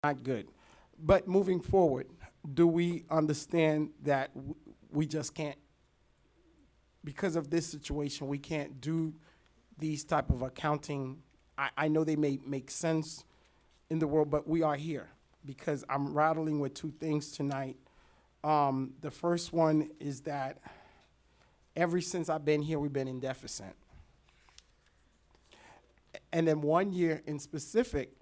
not good. But moving forward, do we understand that we just can't, because of this situation, we can't do these type of accounting? I know they may make sense in the world, but we are here because I'm rattling with two things tonight. The first one is that ever since I've been here, we've been in deficit. And then one year in specific,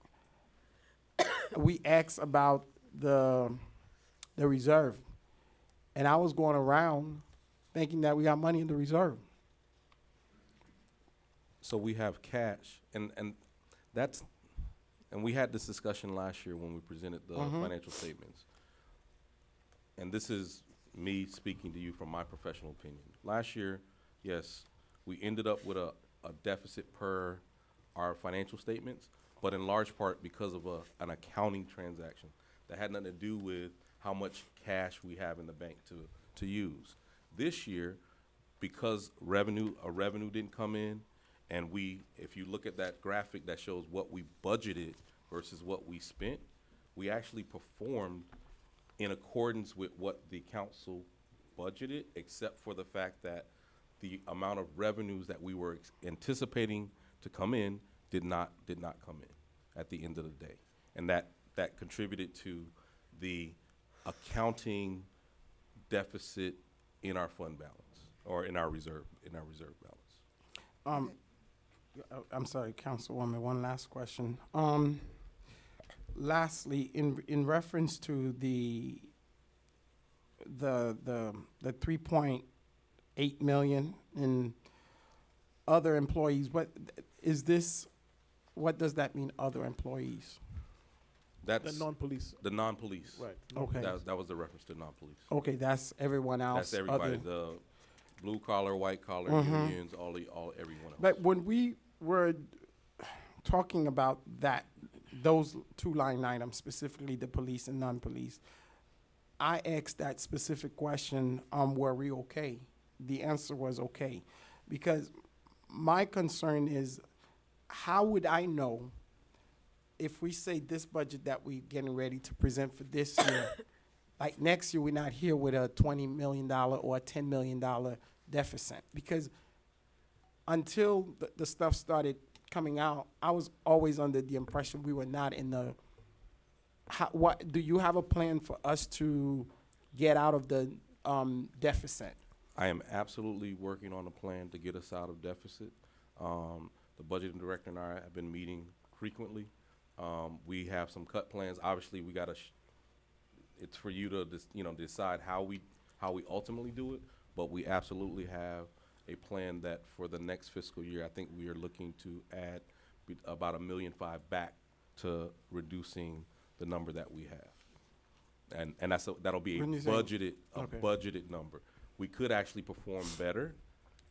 we asked about the reserve. And I was going around thinking that we got money in the reserve. So we have cash, and that's, and we had this discussion last year when we presented the financial statements. And this is me speaking to you from my professional opinion. Last year, yes, we ended up with a deficit per our financial statements, but in large part because of an accounting transaction that had nothing to do with how much cash we have in the bank to use. This year, because revenue didn't come in, and if you look at that graphic that shows what we budgeted versus what we spent, we actually performed in accordance with what the council budgeted, except for the fact that the amount of revenues that we were anticipating to come in did not come in at the end of the day. And that contributed to the accounting deficit in our fund balance, or in our reserve balance. I'm sorry, Councilwoman, one last question. Lastly, in reference to the 3.8 million in other employees, what does that mean, other employees? That's The non-police. the non-police. Right. Okay. That was the reference to non-police. Okay, that's everyone else. That's everybody, other- the blue collar, white collar, unions, everyone else. But when we were talking about those two line items, specifically the police and non-police, I asked that specific question, were we okay? The answer was okay. Because my concern is, how would I know if we say this budget that we're getting ready to present for this year, like next year, we're not here with a $20 million or a $10 million deficit? Because until the stuff started coming out, I was always under the impression we were not in the, what, do you have a plan for us to get out of the deficit? I am absolutely working on a plan to get us out of deficit. The budgeting director and I have been meeting frequently. We have some cut plans. Obviously, we gotta, it's for you to decide how we ultimately do it, but we absolutely have a plan that for the next fiscal year, I think we are looking to add about $1.5 million back to reducing the number that we have. And that'll be a When you say- budgeted number. We could actually perform better,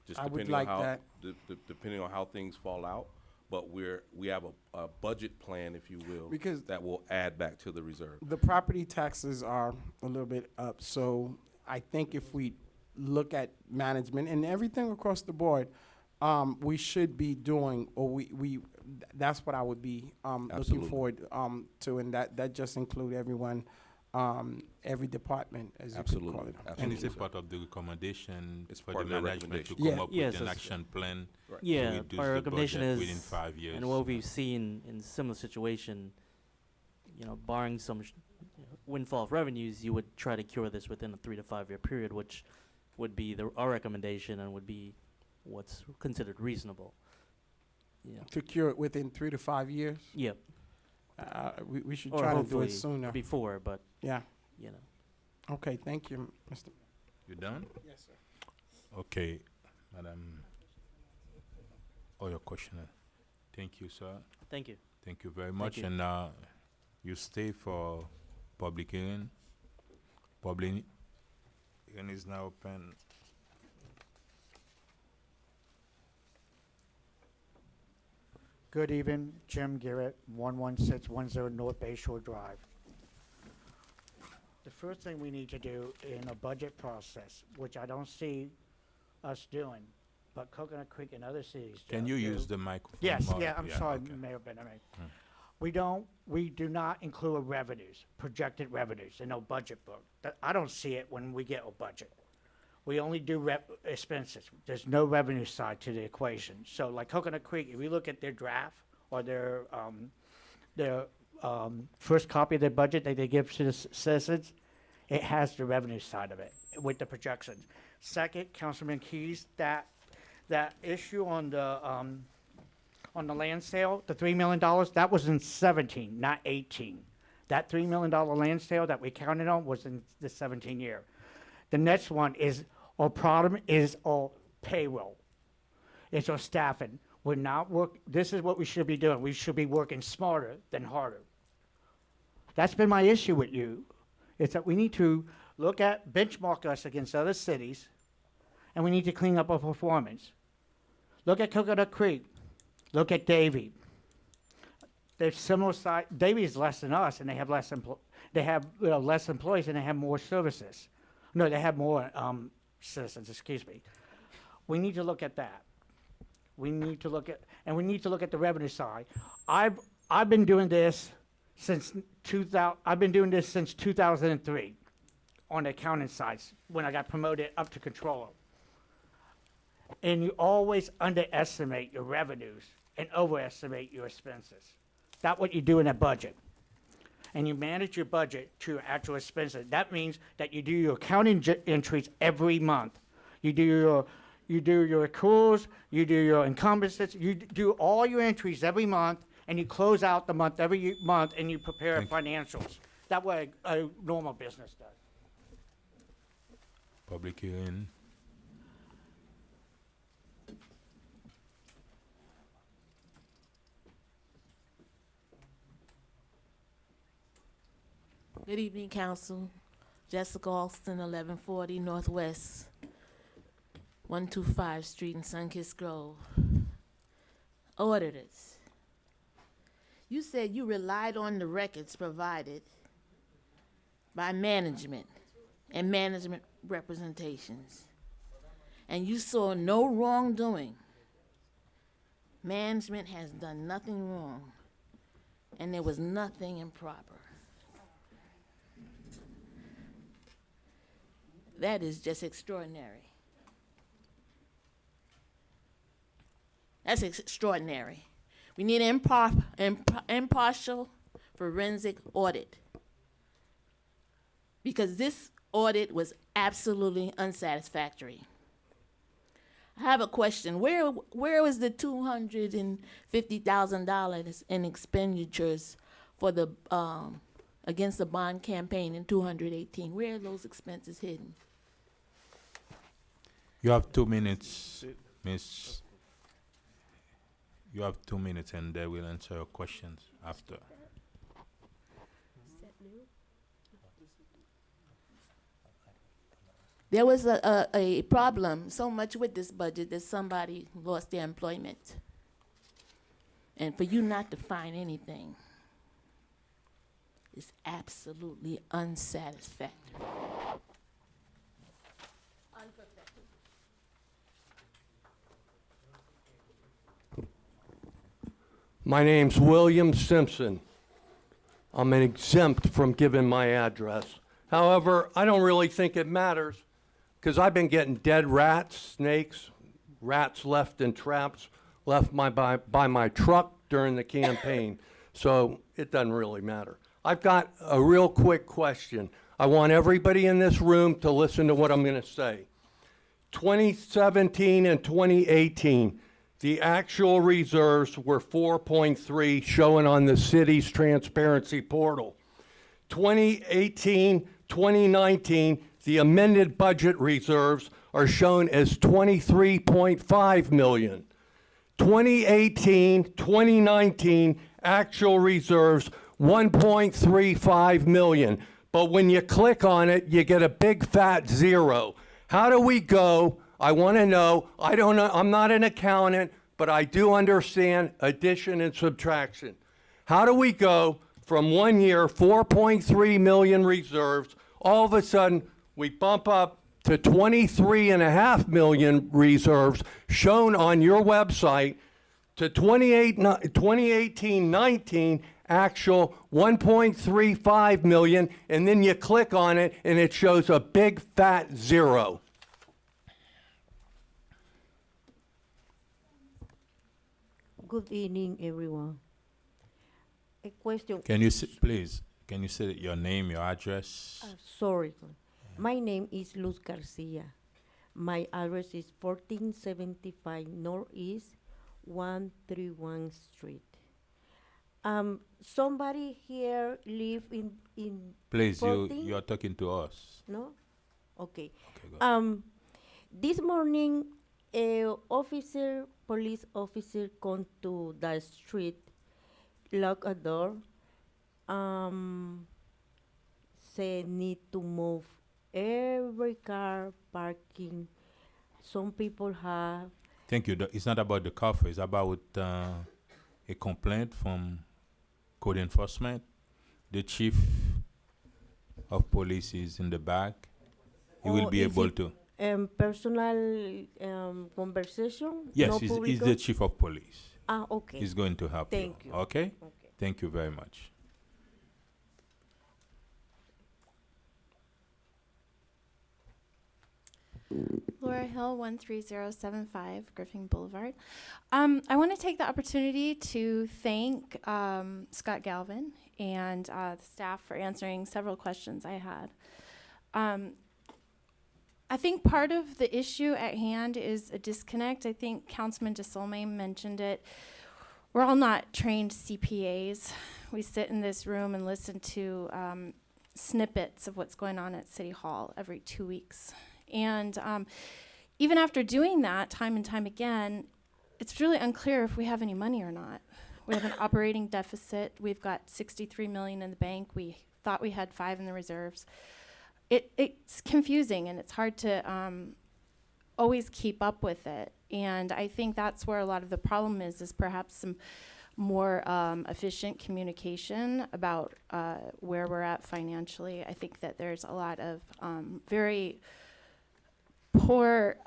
just I would depending like on how that. depending on how things fall out. But we have a budget plan, if you will, Because that will add back to the reserve. the property taxes are a little bit up, so I think if we look at management and everything across the board, we should be doing, or that's what I would be looking Absolutely. forward to, and that just include everyone, every department, as you could Absolutely. call it. Absolutely. And is sir. it part of the recommendation It's for part the of the management to recommendation. come up Yes, with an that's- action plan Right. to Yeah, reduce our the recommendation budget is, within 5 years? and what we've seen in similar situation, barring some windfall of revenues, you would try to cure this within a 3 to 5 year period, which would be our recommendation and would be what's considered reasonable. Yeah. To cure it within 3 to 5 years, Yep. we should Or try to do hopefully it sooner. before, but Yeah, you know. okay, thank you, Mr. You done? Yes, sir. Okay, Madam. All your question. Thank you, sir. Thank you. Thank you very much. you. And you stay for public hearing. Public hearing is now open. Good evening, Jim Garrett, 11610 North Bay Shore Drive. The first thing we need to do in a budget process, which I don't see us doing, but Coconut Creek and other cities do. Can you use the microphone? Yes, more? yeah, I'm sorry, okay. Mayor Benjamin. We do not include revenues, projected revenues in our budget book. I don't see it when we get a budget. We only do expenses. There's no revenue side to the equation. So like Coconut Creek, if you look at their draft or their first copy of their budget that they give to the citizens, it has the revenue side of it with the projections. Second, Councilman Keys, that issue on the land sale, the $3 million, that was in 17, not 18. That $3 million land sale that we counted on was in the 17 year. The next one is, our problem is our payroll. It's our staffing. We're not this is what we should be doing. We should be working smarter than harder. That's been my issue with you, is that we need to benchmark us against other cities, and we need to clean up our performance. Look at Coconut Creek. Look at Davie. They're similar size. Davie is less than us, and they have less less employees, and they have more services. No, they have more citizens. Excuse me. We need to look at that. We need to look at the revenue side. I've been doing this since 2003 on the accounting side when I got promoted up to controller. And you always underestimate your revenues and overestimate your expenses. That's what you do in a budget. And you manage your budget to your actual expenses. That means that you do your accounting entries every month. You do your accruals, you do your encumbrances, you do all your entries every month, and you close out the month every month, and you prepare financials. That way a normal business does. Public hearing. Good evening, Council. Jessica Alston, 1140 Northwest, 125 Street in Sunkist Grove. Auditors, you said you relied on the records provided by management and management representations, and you saw no wrongdoing. Management has done nothing wrong, and there was nothing improper. That is just extraordinary. That's extraordinary. We need an impartial forensic audit, because this audit was absolutely unsatisfactory. I have a question. Where was the $250,000 in expenditures for the against the bond campaign in 218? Where are those expenses hidden? You have 2 minutes, Miss. You have 2 minutes, and they will answer your questions after. There was a problem so much with this budget that somebody lost their employment. And for you not to find anything is absolutely unsatisfactory. My name's William Simpson. I'm exempt from giving my address. However, I don't really think it matters, because I've been getting dead rats, snakes, rats left in traps, left by my truck during the campaign. So it doesn't really matter. I've got a real quick question. I want everybody in this room to listen to what I'm going to say. 2017 and 2018, the actual reserves were 4.3, showing on the city's transparency portal. 2018, 2019, the amended budget reserves are shown as 23.5 million. 2018, 2019, actual reserves, 1.35 million. But when you click on it, you get a big fat zero. How do we go? I want to know. I don't know. I'm not an accountant, but I do understand addition and subtraction. How do we go from 1 year, 4.3 million reserves, all of a sudden we bump up to 23.5 million reserves shown on your website, to 2018-19 actual 1.35 million, and then you click on it and it shows a big fat zero. Good evening, everyone. A question. Can you please, can you say your name, your address? Sorry. My name is Luz Garcia. My address is 1475 Northeast 131 Street. Somebody here live in Please, 14? you are talking to us. No? Okay. Okay, go ahead. This morning, a police officer come to the street, lock a door, say need to move every car parking. Some people have, Thank you. It's not about the coffee. It's about a complaint from code enforcement. The chief of police is in the back. He will Oh, be is able it to. personal conversation? Yes, No he's public the chief of police. Okay. He's going to help Thank you. Okay? Okay. Thank you very much. Laura Hill, 13075 Griffin Boulevard. I want to take the opportunity to thank Scott Galvin and the staff for answering several questions I had. I think part of the issue at hand is a disconnect. I think Councilman DeSolme mentioned it. We're all not trained CPAs. We sit in this room and listen to snippets of what's going on at City Hall every 2 weeks. And even after doing that time and time again, it's really unclear if we have any money or not. We have an operating deficit. We've got 63 million in the bank. We thought we had 5 in the reserves. It's confusing and it's hard to always keep up with it. And I think that's where a lot of the problem is perhaps some more efficient communication about where we're at financially. I think that there's a lot of very poor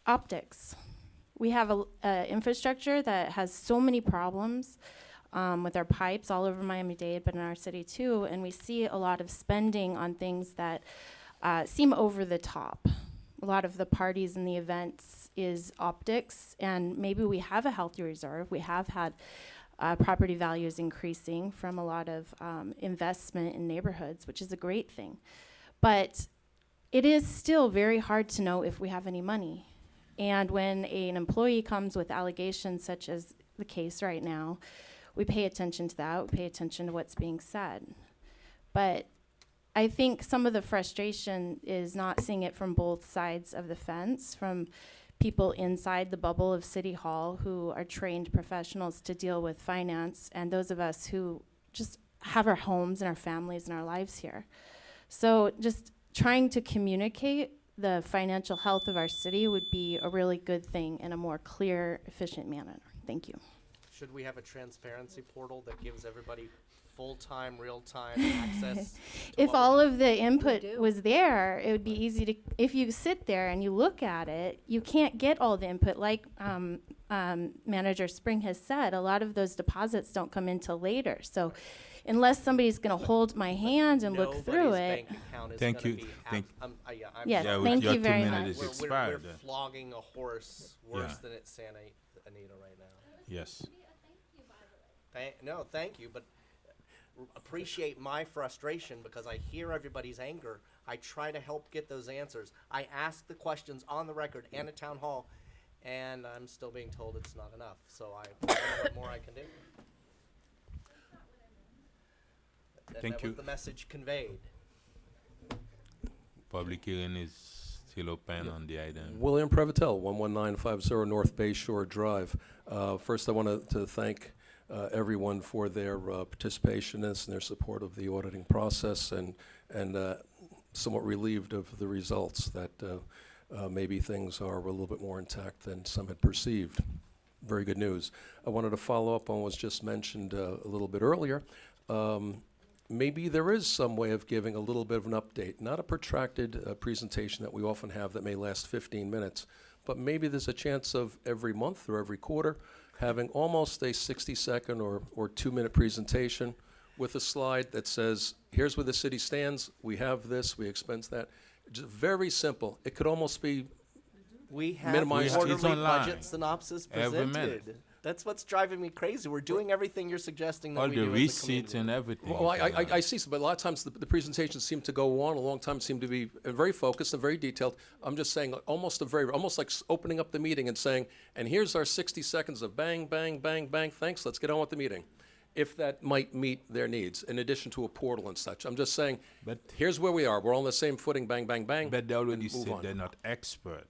optics. We have a infrastructure that has so many problems with our pipes all over Miami-Dade, but in our city too, and we see a lot of spending on things that seem over the top. A lot of the parties and the events is optics, and maybe we have a healthy reserve. We have had property values increasing from a lot of investment in neighborhoods, which is a great thing. But it is still very hard to know if we have any money. And when an employee comes with allegations such as the case right now, we pay attention to that, we pay attention to what's being said. But I think some of the frustration is not seeing it from both sides of the fence, from people inside the bubble of City Hall who are trained professionals to deal with finance, and those of us who just have our homes and our families and our lives here. So just trying to communicate the financial health of our city would be a really good thing in a more clear, efficient manner. Thank you. Should we have a transparency portal that gives everybody full-time, real-time access? If all of the input do. was there, it would be easy to, if you sit there and you look at it, you can't get all the input. Like Manager Spring has said, a lot of those deposits don't come in till later. So unless somebody's going to hold my hand and look through it. Nobody's bank account is Thank gonna you. be Thank- I'm Yes, Yeah, with thank your you very 2 much. minutes we're expired. flogging a horse worse Yeah. than it's Santa Anita right now. Yes. Thank you, but appreciate my frustration because I hear everybody's anger. I try to help get those answers. I ask the questions on the record and at town hall, and I'm still being told it's not enough. So I don't know what more I can do. Thank that you. was the message conveyed. Public hearing is still open on the item. William Prevotel, 11950 North Bay Shore Drive. First, I want to thank everyone for their participation in this and their support of the auditing process, and somewhat relieved of the results that maybe things are a little bit more intact than some had perceived. Very good news. I wanted to follow up on what was just mentioned a little bit earlier. Maybe there is some way of giving a little bit of an update, not a protracted presentation that we often have that may last 15 minutes, but maybe there's a chance of every month or every quarter having almost a 60-second or 2-minute presentation with a slide that says, here's where the city stands, we have this, we expense that. Just very simple. It could almost be We have Minimize- quarterly It's online. budget synopsis Every presented. minute. That's what's driving me crazy. We're doing everything you're suggesting that All we the do as a receipts community. and everything. Well, is I online. see, but a lot of times the presentations seem to go on, a long time seem to be very focused and very detailed. I'm just saying, almost like opening up the meeting and saying, and here's our 60 seconds of bang, bang, bang, bang, thanks, let's get on with the meeting. If that might meet their needs, in addition to a portal and such. I'm just saying, But- here's where we are, we're on the same footing, bang, bang, bang. But they already and move said on. they're not expert.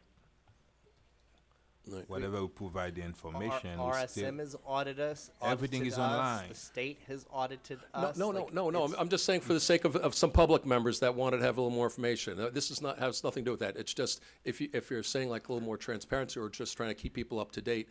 Right. Whatever we provide the information, we RSM still, has audited Everything audited is us, online. The state has audited No, us. no, like, no. it's- I'm just saying for the sake of some public members that wanted to have a little more information. This is not, has nothing to do with that. It's just, if you're saying like a little more transparency or just trying to keep people up to date,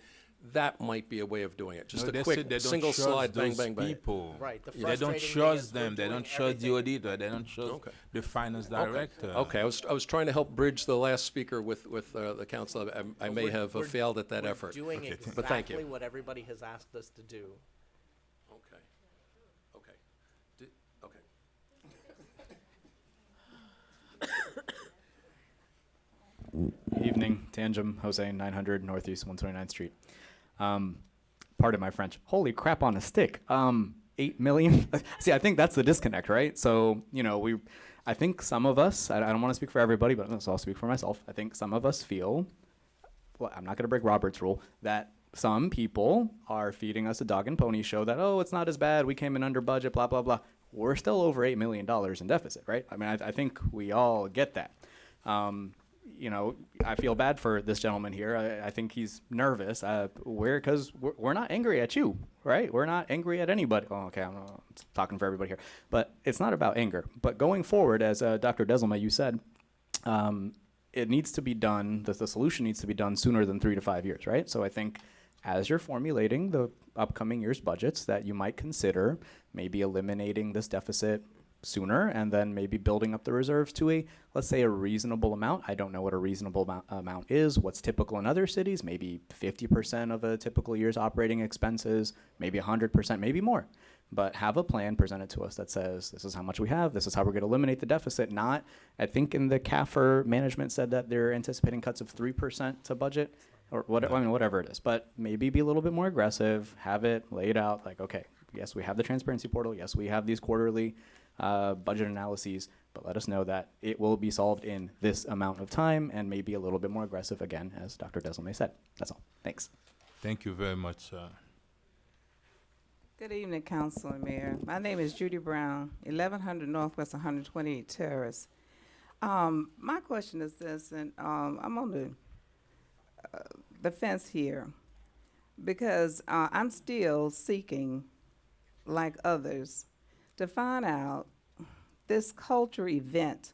that might be a way of doing it. Just no, a they quick, said they don't single trust slide, bang, those bang, bang. people. Right, the They don't frustrating thing trust is we're them. They doing don't trust the everything- auditor. They don't trust Okay. the finance Okay. director. Okay, I was trying to help bridge the last speaker with the council. I may We're- have we're- failed at that we're effort. doing Okay, thank- But thank you. exactly what everybody has asked us to do. Okay. Okay. Okay. Evening, Tangem, Jose, 900 Northeast 129th Street. Pardon my French. Holy crap on a stick. 8 million. See, I think that's the disconnect, right? So, I think some of us, I don't want to speak for everybody, but I'll speak for myself. I think some of us feel, well, I'm not going to break Robert's rule, that some people are feeding us a dog and pony show that, oh, it's not as bad, we came in under budget, blah, blah, blah. We're still over $8 million in deficit, right? I mean, I think we all get that. I feel bad for this gentleman here. I think he's nervous. Because we're not angry at you, right? We're not angry at anybody. Oh, okay, I'm talking for everybody here. But it's not about anger. But going forward, as Dr. Desilme, you said, it needs to be done, the solution needs to be done sooner than 3 to 5 years, right? So I think as you're formulating the upcoming year's budgets, that you might consider maybe eliminating this deficit sooner and then maybe building up the reserves to a, let's say, a reasonable amount. I don't know what a reasonable amount is, what's typical in other cities, maybe 50% of a typical year's operating expenses, maybe 100%, maybe more. But have a plan presented to us that says, this is how much we have, this is how we're going to eliminate the deficit. Not, I think in the CAFR, management said that they're anticipating cuts of 3% to budget, or whatever, I mean, whatever it is. But maybe be a little bit more aggressive, have it laid out like, okay, yes, we have the transparency portal, yes, we have these quarterly budget analyses, but let us know that it will be solved in this amount of time and maybe a little bit more aggressive again, as Dr. Desilme said. That's all. Thanks. Thank you very much, sir. Good evening, Council and Mayor. My name is Judy Brown, 1100 Northwest 128 Terrace. My question is this, and I'm on the fence here because I'm still seeking, like others, to find out this culture event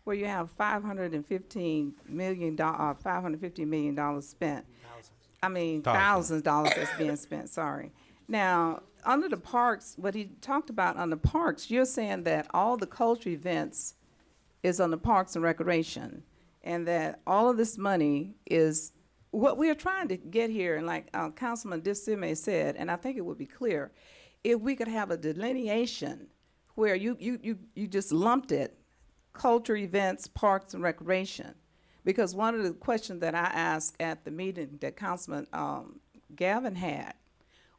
where you have $515 million spent. I mean, thousands of dollars that's being spent, sorry. Now, under the parks, what he talked about on the parks, you're saying that all the culture events is on the Parks and Recreation, and that all of this money is what we are trying to get here, and like Councilman Desilme said, and I think it would be clear, if we could have a delineation where you just lumped it, culture events, parks and recreation. Because one of the questions that I asked at the meeting that Councilman Gavin had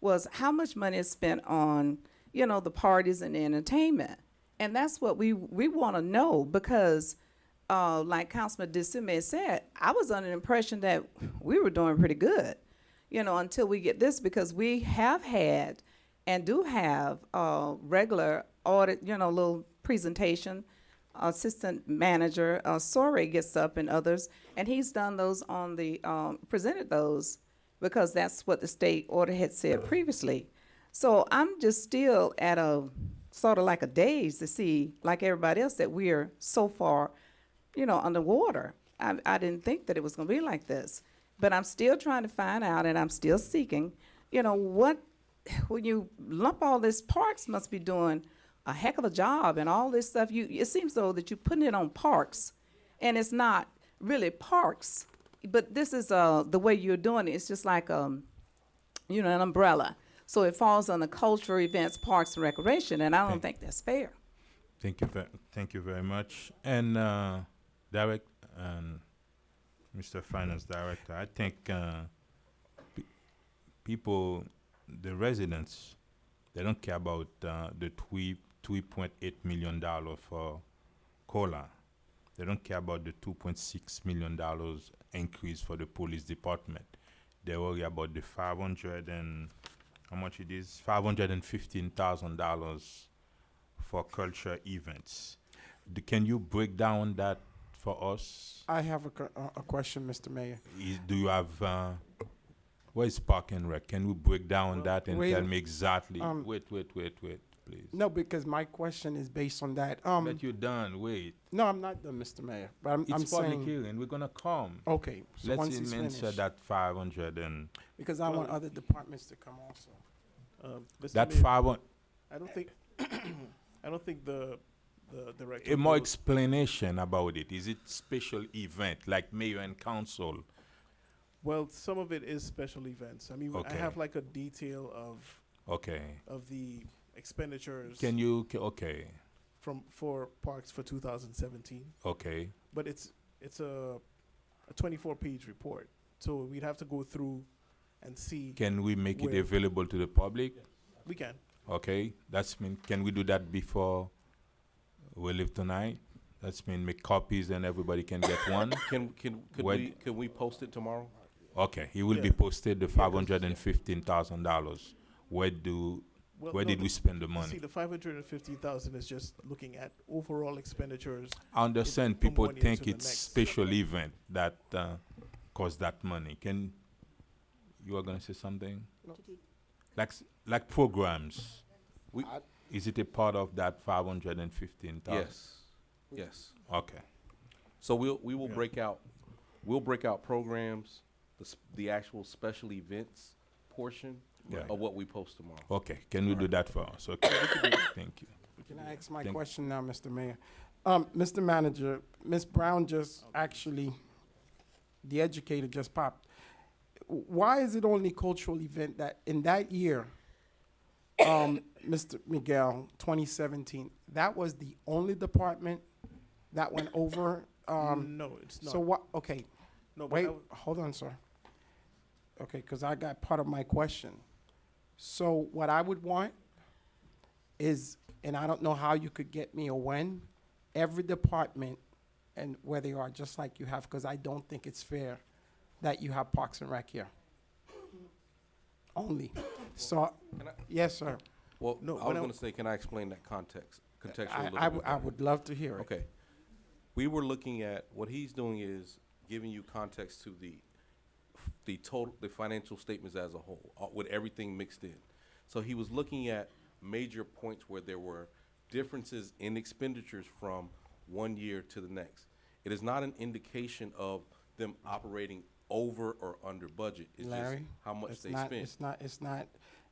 was how much money is spent on, the parties and the entertainment. And that's what we want to know because, like Councilman Desilme said, I was under the impression that we were doing pretty good, until we get this, because we have had and do have regular audit, little presentation. Assistant manager, Sore gets up and others, and he's done those on the, presented those because that's what the state order had said previously. So I'm just still at a sort of like a daze to see, like everybody else, that we're so far, underwater. I didn't think that it was going to be like this, but I'm still trying to find out, and I'm still seeking, what, when you lump all this, parks must be doing a heck of a job and all this stuff. It seems though that you're putting it on parks, and it's not really parks. But this is the way you're doing it. It's just like you know, an umbrella. So it falls on the cultural events, parks and recreation, and I don't think that's fair. Thank you very much. And Derek and Mr. Finance Director, I think people, the residents, they don't care about the $3.8 million for COLA. They don't care about the $2.6 million increase for the police department. They worry about the how much it is? $515,000 for culture events. Can you break down that for us? I have a question, Mr. Mayor. Do you have, where is Park and Rec? Can we break down that and wait, tell me exactly? Wait, please. No, because my question is based on that. But you're done, wait. No, I'm not done, Mr. Mayor. But I'm It's public saying, hearing, we're gonna come. okay, so Let's once he's answer finished, that 500 and, because I want other departments to come also. Mr. that Mayor, 500, I don't think, I don't think the director. a more will- explanation about it. Is it special event, like mayor and council? Well, some of it is special events. I mean, I Okay. have like a detail Okay. of the expenditures Can you, okay, for parks for 2017, okay. but it's a 24-page report. So we'd have to go through and see. Can we make it Where- available to the public? We can. Okay, that's mean, can we do that before we leave tonight? That's mean make copies and everybody can get one? Could we post it tomorrow? Okay, it will be Yeah. posted, the $515,000. Where Well, did we spend the See, money? the 550,000 is just looking at overall expenditures. I understand from people one year think to the it's next. special event that cost that money. You are gonna say something? Like programs. Is it a part of that 515,000? Yes. Okay. So we will break out programs, the actual special events portion Yeah. of what we post tomorrow. Okay, can we do that for us? Okay, thank you. Can I ask my Thank- question now, Mr. Mayor? Mr. Manager, Ms. Brown just actually, the educator just popped. Why is it only cultural event that in that year, Mr. Miguel, 2017, that was the only department that went over? No, it's not. So what, okay, No, but wait, I w- hold on, sir. Okay, because I got part of my question. So what I would want is, and I don't know how you could get me or when, every department and where they are, just like you have, because I don't think it's fair that you have Parks and Rec here. Only. So, Can I- yes, sir. Well, No, I when was I- going to say, can I explain that contextually a little I bit I better? would love to hear it. Okay. We were looking at, what he's doing is giving you context to the financial statements as a whole, with everything mixed in. So he was looking at major points where there were differences in expenditures from one year to the next. It is not an indication of them operating over or under budget. It's just Larry, how much it's they not, spend. it's not,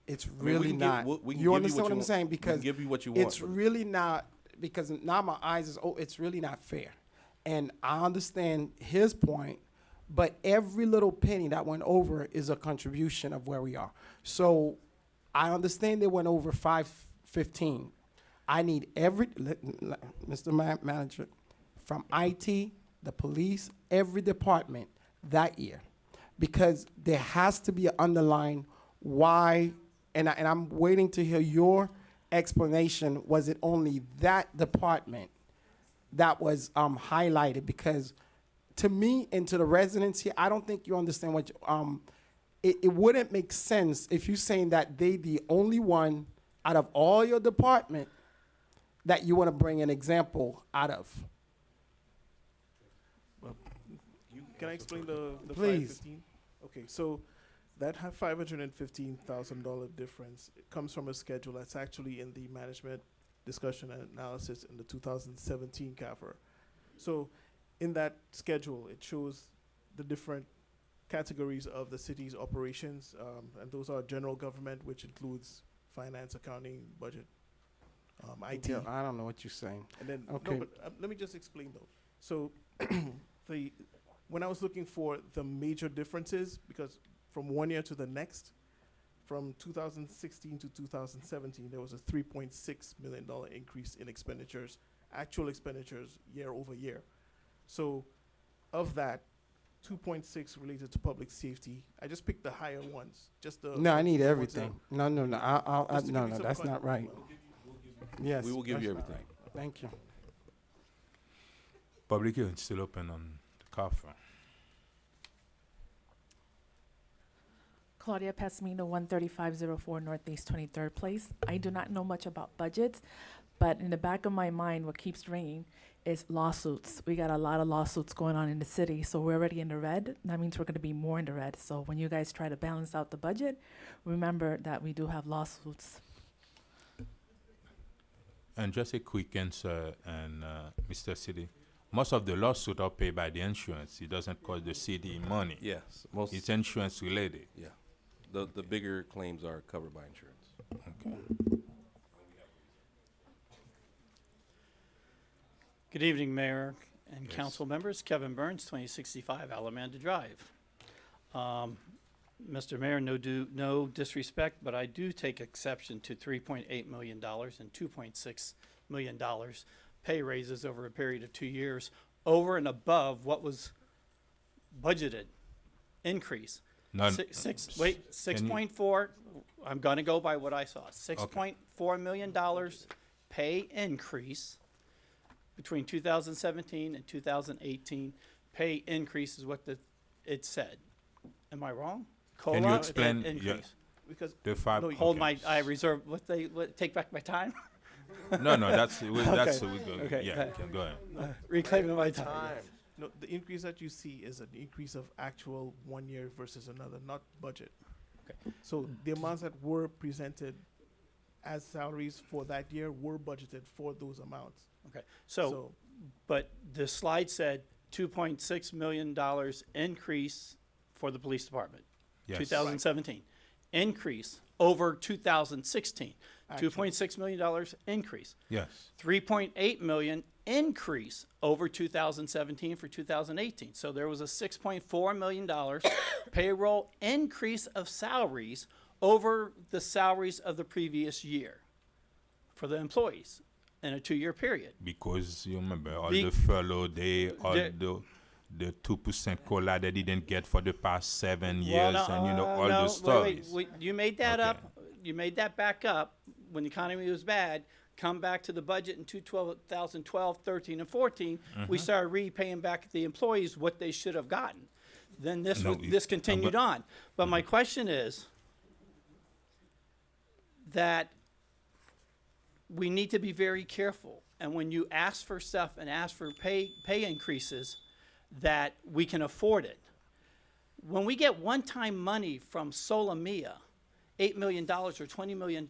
it's I mean, we really can give- not. we can You give understand what what you I'm want. saying? We can Because give you what you want, it's but- really not, because now my eyes is, it's really not fair. And I understand his point, but every little penny that went over is a contribution of where we are. So I understand they went over 515. I need Mr. Manager, from IT, the police, every department that year. Because there has to be an underline why, and I'm waiting to hear your explanation. Was it only that department that was highlighted? Because to me and to the residents here, I don't think you understand what it wouldn't make sense if you're saying that they the only one out of all your department that you want to bring an example out of. Can I explain the Please. 515? Okay, so that $515,000 difference, it comes from a schedule that's actually in the management discussion and analysis in the 2017 CAFR. So in that schedule, it shows the different categories of the city's operations, and those are general government, which includes finance, accounting, budget, IT. Yeah, I don't know what you're saying. And then, Okay. no, but let me just explain though. So, when I was looking for the major differences, because from one year to the next, from 2016 to 2017, there was a $3.6 million increase in expenditures, actual expenditures year over year. So of that, 2.6 related to public safety. I just picked the higher ones, just the. No, I need the ones everything. No, Just to give no, you no, some that's con- not right. Yes. We will give that's you not everything. right. Thank you. Public hearing still open on the CAFA. Claudia Pasmino, 13504 Northeast 23rd Place. I do not know much about budgets, but in the back of my mind, what keeps ringing is lawsuits. We got a lot of lawsuits going on in the city, so we're already in the red. That means we're going to be more in the red. So when you guys try to balance out the budget, remember that we do have lawsuits. And just a quick answer, and Mr. City, most of the lawsuits are paid by the insurance. It doesn't cost the city money. Yes, most. It's insurance related. Yeah, the bigger claims are covered by insurance. Okay. Good evening, Mayor and Yes. council members. Kevin Burns, 2065 Alamanda Drive. Mr. Mayor, no disrespect, but I do take exception to $3.8 million and $2.6 million pay raises over a period of 2 years, over and above what was budgeted increase. None. Can you- 6.4, I'm gonna go by what I saw. $6.4 million pay increase between 2017 and 2018. Pay increase is what it said. Am I wrong? Can you COLA, explain increase. Because the five? No, you- Hold okay. I reserve, take back my time? No, that's we go. Okay. Yeah, go ahead. Reclaiming my time. Time. no, the increase that you see is an increase of actual 1 year versus another, not budget. Okay. So the amounts that were presented as salaries for that year were budgeted for those amounts. Okay, so, but the slide said $2.6 million increase for the police department. Yes. 2017. Increase over 2016. Actually. $2.6 million increase. Yes. 3.8 million increase over 2017 for 2018. So there was a $6.4 million payroll increase of salaries over the salaries of the previous year for the employees in a 2-year period. Because you remember all Be- the furlough day, all The- the 2% COLA they didn't get for the past 7 years, Well, no, and all no, the stories. wait, you made that Okay. up. You made that back up when the economy was bad. Come back to the budget in 2012, 13, and 14. We started repaying back the employees what they should have gotten. Then this continued on. But my question is that we need to be very careful. And when you ask for stuff and ask for pay increases, that we can afford it. When we get one-time money from Solomia, $8 million or $20 million,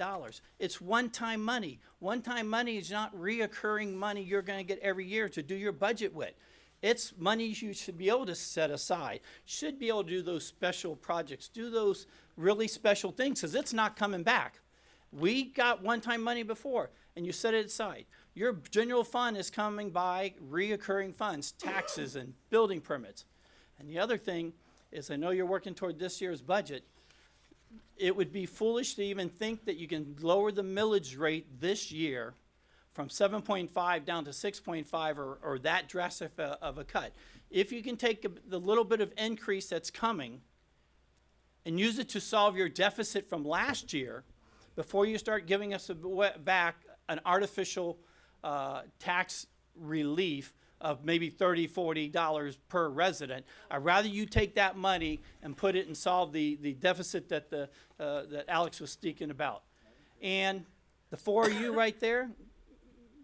it's one-time money. One-time money is not reoccurring money you're going to get every year to do your budget with. It's money you should be able to set aside, should be able to do those special projects, do those really special things, because it's not coming back. We got one-time money before, and you set it aside. Your general fund is coming by reoccurring funds, taxes and building permits. And the other thing is, I know you're working toward this year's budget. It would be foolish to even think that you can lower the millage rate this year from 7.5 down to 6.5 or that drastic of a cut. If you can take the little bit of increase that's coming and use it to solve your deficit from last year, before you start giving us back an artificial tax relief of maybe $30, $40 per resident, I'd rather you take that money and put it and solve the deficit that that Alex was speaking about. And the four of you right there,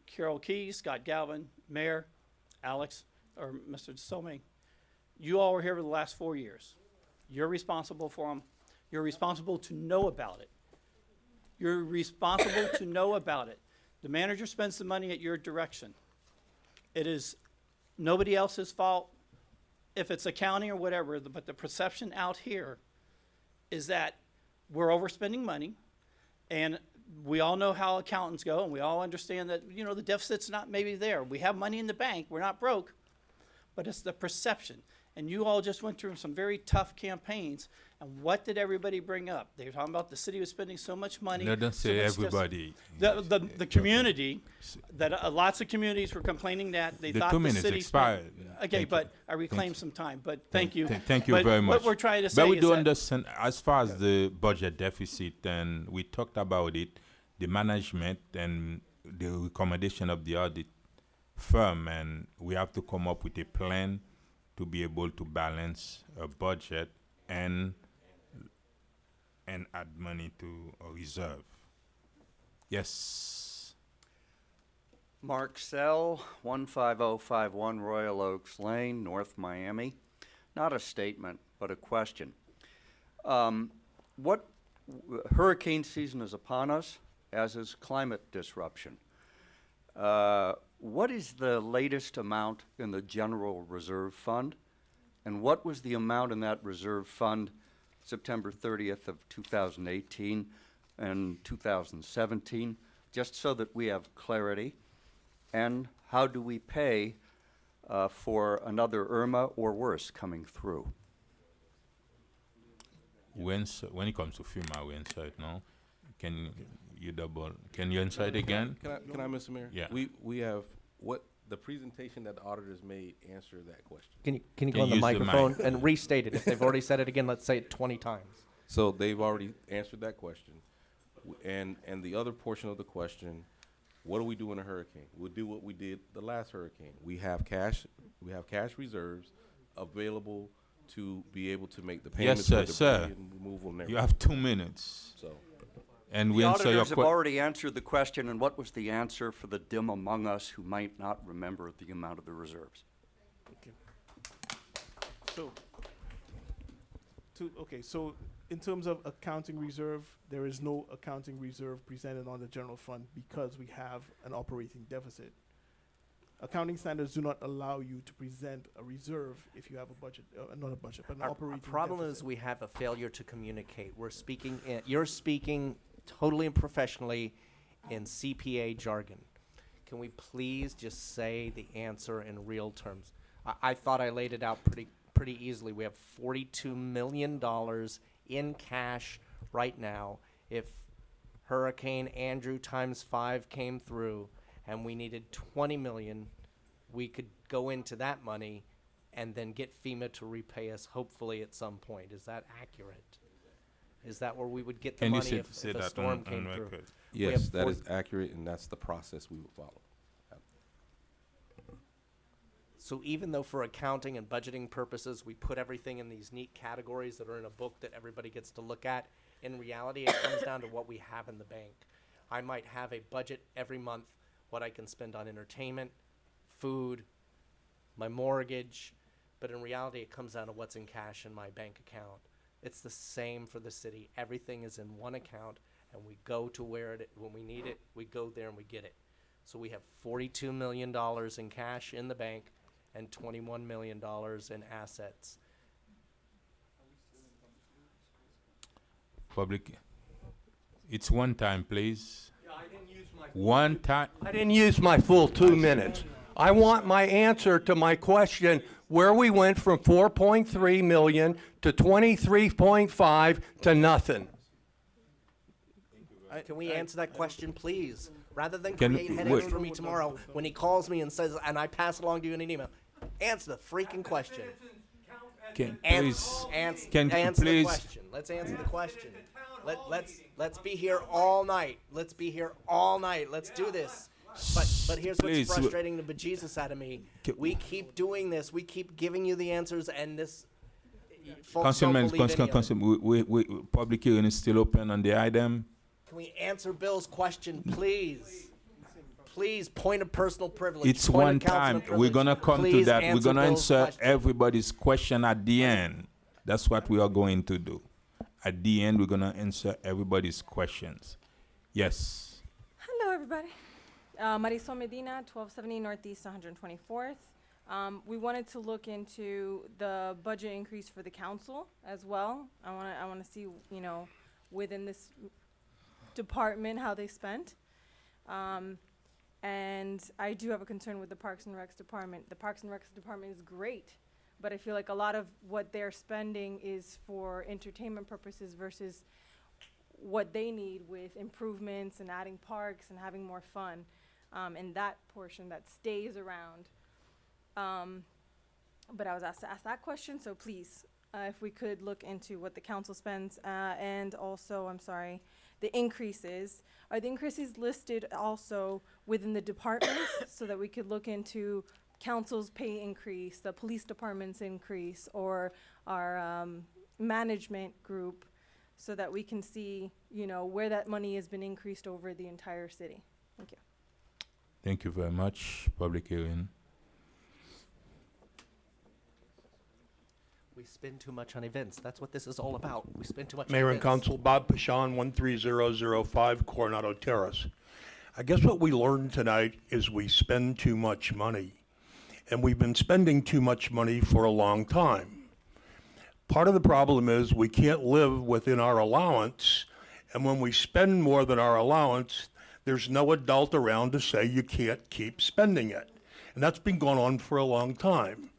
Carol Keys, Scott Galvin, Mayor, Alex, or Mr. Somay, you all were here for the last 4 years. You're responsible for them. You're responsible to know about it. You're responsible to know about it. The manager spends the money at your direction. It is nobody else's fault if it's accounting or whatever, but the perception out here is that we're overspending money, and we all know how accountants go, and we all understand that, the deficit's not maybe there. We have money in the bank. We're not broke, but it's the perception. And you all just went through some very tough campaigns. And what did everybody bring up? They were talking about the city was spending so much money. No, don't so say much this. everybody. The community, that lots of communities were complaining that they The thought 2 the minutes city expired. spent. Okay, but I reclaimed some time, but thank you. Thank you But very much. What we're trying to say But we is do that understand, as far as the budget deficit, and we talked about it, the management and the recommendation of the audit firm, and we have to come up with a plan to be able to balance a budget and add money to a reserve. Yes. Mark Sell, 15051 Royal Oaks Lane, North Miami. Not a statement, but a question. Hurricane season is upon us, as is climate disruption. What is the latest amount in the General Reserve Fund? And what was the amount in that reserve fund September 30th of 2018 and 2017, just so that we have clarity? And how do we pay for another Irma or worse coming through? When it comes to FEMA, we answer it now. Can you answer it again? Can I, Mr. Mayor? Yeah. We have, the presentation that the auditors made answer that question. Can you Can go on the use the microphone mic. and restate it? If they've already said it again, let's say it 20 times. So they've already answered that question. And the other portion of the question, what do we do in a hurricane? We'll do what we did the last hurricane. We have cash reserves available to be able to make the payments Yes, for debris sir. and removal and You everything. have 2 minutes. So, And we The answer your auditors have question. already answered the question, and what was the answer for the dim among us who might not remember the amount of the reserves? So in terms of accounting reserve, there is no accounting reserve presented on the general fund because we have an operating deficit. Accounting standards do not allow you to present a reserve if you have a budget, not a budget, but an Our operating problem deficit. is we have a failure to communicate. You're speaking totally and professionally in CPA jargon. Can we please just say the answer in real terms? I thought I laid it out pretty easily. We have $42 million in cash right now. If Hurricane Andrew times 5 came through and we needed 20 million, we could go into that money and then get FEMA to repay us hopefully at some point. Is that accurate? Is that where we would get the Can you money if say a that storm on came through? record? We yes, have that four- is accurate, and that's the process we will follow. So even though for accounting and budgeting purposes, we put everything in these neat categories that are in a book that everybody gets to look at, in reality, it comes down to what we have in the bank. I might have a budget every month, what I can spend on entertainment, food, my mortgage, but in reality, it comes down to what's in cash in my bank account. It's the same for the city. Everything is in one account, and we go to where when we need it, we go there and we get it. So we have $42 million in cash in the bank and $21 million in assets. Public, it's one time, please. One time. I didn't use my full 2 minutes. I want my answer to my question where we went from 4.3 million to 23.5 to nothing. Can we answer that question, please? Rather than Can- create headaches wait. for me tomorrow when he calls me and says, and I pass along to you in an email. Answer the freaking question. Can Ans- please? ans- Can answer the please? question. Let's answer the question. Let's be here all night. Let's be here all night. Let's do this. But here's Please, what's frustrating the bejesus out of me. We keep doing this. We keep giving you the answers, and this folks Councilman, don't believe any of it. Councilman, we public hearing is still open on the item. Can we answer Bill's question, please? Please, point of personal privilege. It's point of one councilman time. privilege. We're gonna come to Please that. We're gonna Bill's answer question. everybody's question at the end. That's what we are going to do. At the end, we're gonna answer everybody's questions. Yes. Hello, everybody. Marisol Medina, 1270 Northeast 124th. We wanted to look into the budget increase for the council as well. I want to see, within this department how they spent. And I do have a concern with the Parks and Recs department. The Parks and Recs department is great. but I feel like a lot of what they're spending is for entertainment purposes versus what they need with improvements and adding parks and having more fun, and that portion that stays around. But I was asked to ask that question, so please, if we could look into what the council spends, and also, I'm sorry, the increases. Are the increases listed also within the departments so that we could look into council's pay increase, the police department's increase, or our management group, so that we can see, you know, where that money has been increased over the entire city? Thank you. Thank you very much. Public hearing. We spend too much on events. That's what this is all about. We spend too much on Mayor and events. Council, Bob Pashon, 13005 Coronado Terrace. I guess what we learned tonight is we spend too much money. And we've been spending too much money for a long time. Part of the problem is we can't live within our allowance, and when we spend more than our allowance, there's no adult around to say you can't keep spending it. And that's been going on for a long time.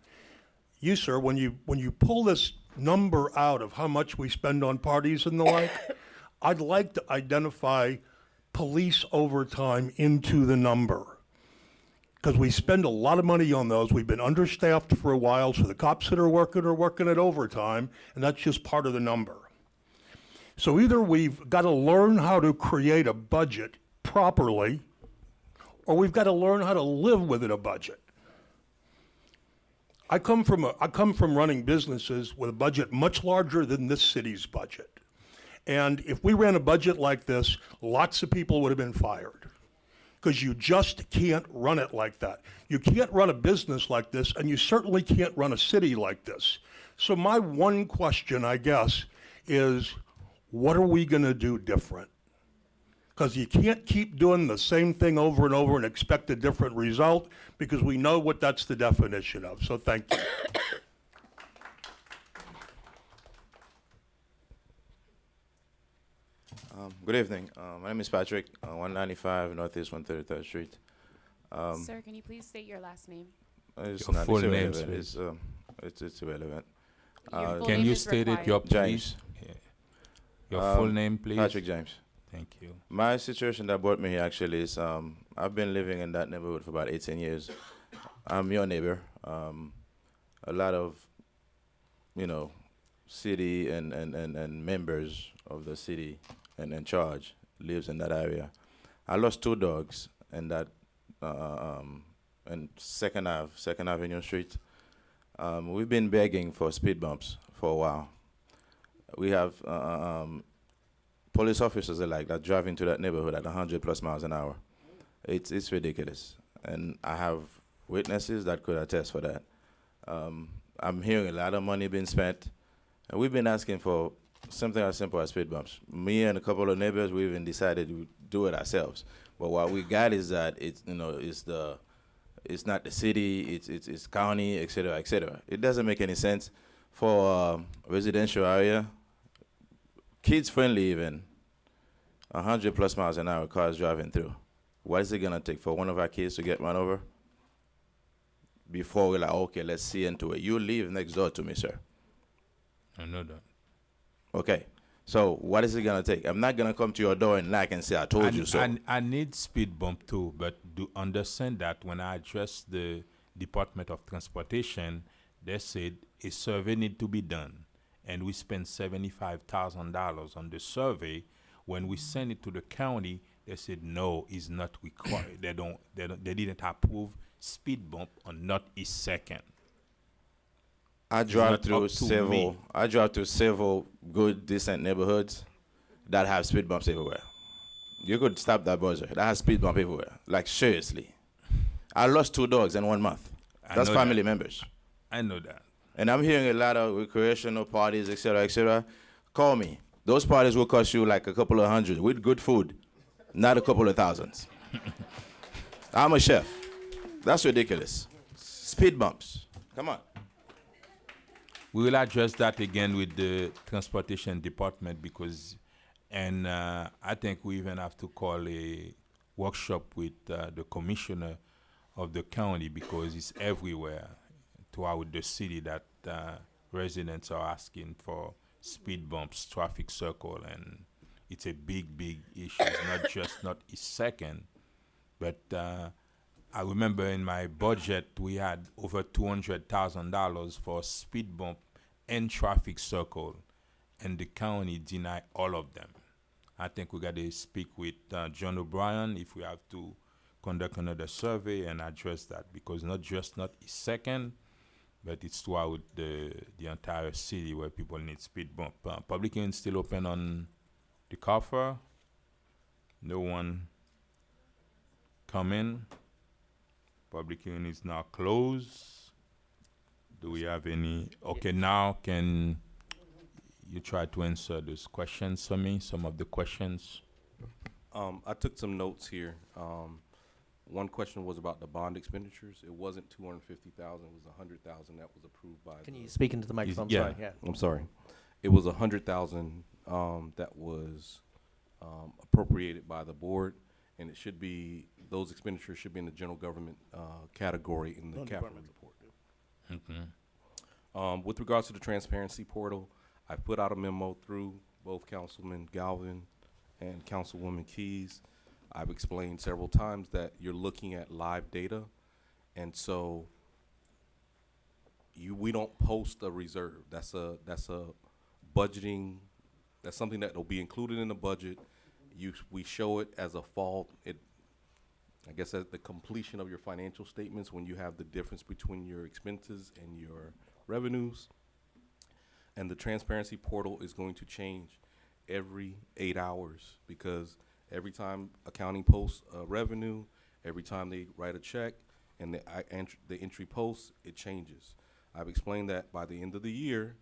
You, sir, when you pull this number out of how much we spend on parties and the like, I'd like to identify police overtime into the number. Because we spend a lot of money on those. We've been understaffed for a while, so the cops that are working at overtime, and that's just part of the number. So either we've got to learn how to create a budget properly, or we've got to learn how to live within a budget. I come from running businesses with a budget much larger than this city's budget. And if we ran a budget like this, lots of people would have been fired. Because you just can't run it like that. You can't run a business like this, and you certainly can't run a city like this. So my one question, I guess, is what are we going to do different? Because you can't keep doing the same thing over and over and expect a different result, because we know what that's the definition of. So thank you. Good evening. My name is Patrick, 195 Northeast 133rd Street. Sir, can you please state your last name? It's Your not, full it's name, irrelevant. It's irrelevant. Your full Can name you is state it, required. your James. please? Your full name, please? Patrick James. Thank you. My situation that brought me here actually is I've been living in that neighborhood for about 18 years. I'm your neighbor. A lot of, you know, city and members of the city and in charge lives in that area. I lost 2 dogs in that in Second Avenue Street. We've been begging for speed bumps for a while. We have police officers alike that drive into that neighborhood at 100+ miles an hour. It's ridiculous, and I have witnesses that could attest for that. I'm hearing a lot of money being spent, and we've been asking for something as simple as speed bumps. Me and a couple of neighbors, we even decided to do it ourselves. But what we got is that it's it's not the city, it's county, et cetera, et cetera. It doesn't make any sense for a residential area, kids friendly even, 100+ miles an hour cars driving through. What is it gonna take for one of our kids to get run over? Before we're like, okay, let's see into it. You live next door to me, sir. I know that. Okay, so what is it gonna take? I'm not gonna come to your door and knock and say, I told you so. I need speed bump too, but do understand that when I address the Department of Transportation, they said a survey need to be done, and we spent $75,000 on the survey. When we send it to the county, they said no, it's not required. They didn't approve speed bump on Northeast 2nd. I drive through several good, decent neighborhoods that have speed bumps everywhere. You could stop that buzzer. That has speed bump everywhere. Like, seriously. I lost 2 dogs in 1 month. That's family members. I know that. And I'm hearing a lot of recreational parties, et cetera, et cetera. Call me. Those parties will cost you like a couple of hundred with good food, not a couple of thousands. I'm a chef. That's ridiculous. Speed bumps. Come on. We will address that again with the Transportation Department because, and I think we even have to call a workshop with the commissioner of the county because it's everywhere. throughout the city that residents are asking for speed bumps, traffic circle, and it's a big, big issue. It's not East Second, but I remember in my budget we had over $200,000 for speed bump and traffic circle, and the county denied all of them. I think we got to speak with John O'Brien if we have to conduct another survey and address that, because not East Second, but it's throughout the entire city where people need speed bump. Public hearing still open on the CAFR. No one come in. Public hearing is now closed. Do we have any? Okay, now can you try to answer those questions for me? Some of the questions. I took some notes here. One question was about the bond expenditures. It wasn't 250,000. It was 100,000 that was approved by. Can you speak into the microphone? Yeah. Sorry, yeah. I'm sorry. It was 100,000 that was appropriated by the board, and it should be, those expenditures should be in the general government category in the capital report. With regards to the transparency portal, I put out a memo through both Councilman Galvin and Councilwoman Keys. I've explained several times that you're looking at live data, and so we don't post a reserve. That's a budgeting. That's something that will be included in the budget. We show it as a fall. I guess at the completion of your financial statements, when you have the difference between your expenses and your revenues. And the transparency portal is going to change every 8 hours, because every time accounting posts a revenue, every time they write a check, and the entry posts, it changes. I've explained that by the end of the year,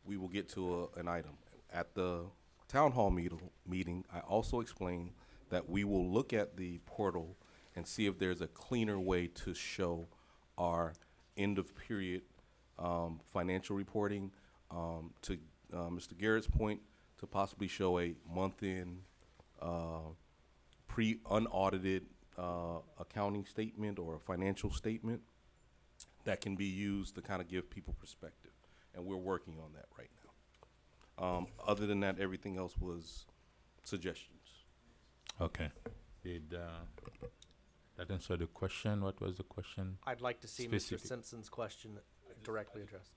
we will get to an item. At the town hall meeting, I also explained that we will look at the portal and see if there's a cleaner way to show our end of period financial reporting, to Mr. Garrett's point, to possibly show a month-end unaudited accounting statement or a financial statement that can be used to kind of give people perspective. And we're working on that right now. Other than that, everything else was suggestions. Okay. Did that answer the question? What was the question? I'd like to see Specific. Mr. Simpson's question directly addressed.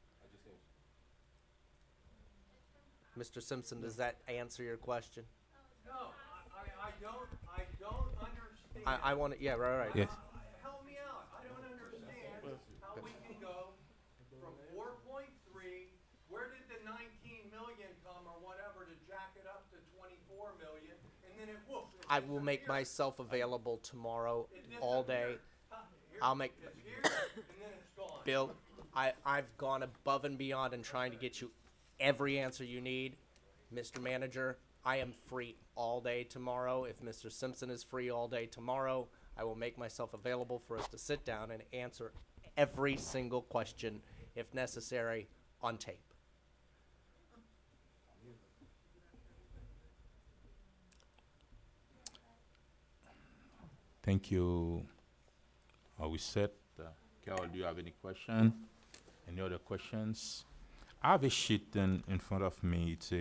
Mr. Simpson, does that answer your question? No, I don't understand. I want to, yeah, right. Yes. Help me out. I don't understand how we can go from 4.3, where did the 19 million come or whatever to jack it up to 24 million, and then it whoop. I will make myself available tomorrow all day. I'll make, It's here, and then it's gone. Bill, I've gone above and beyond in trying to get you every answer you need. Mr. Manager, I am free all day tomorrow. If Mr. Simpson is free all day tomorrow, I will make myself available for us to sit down and answer every single question, if necessary, on tape. Thank you. Are we set? Carol, do you have any question? Any other questions? I have a sheet in front of me. It's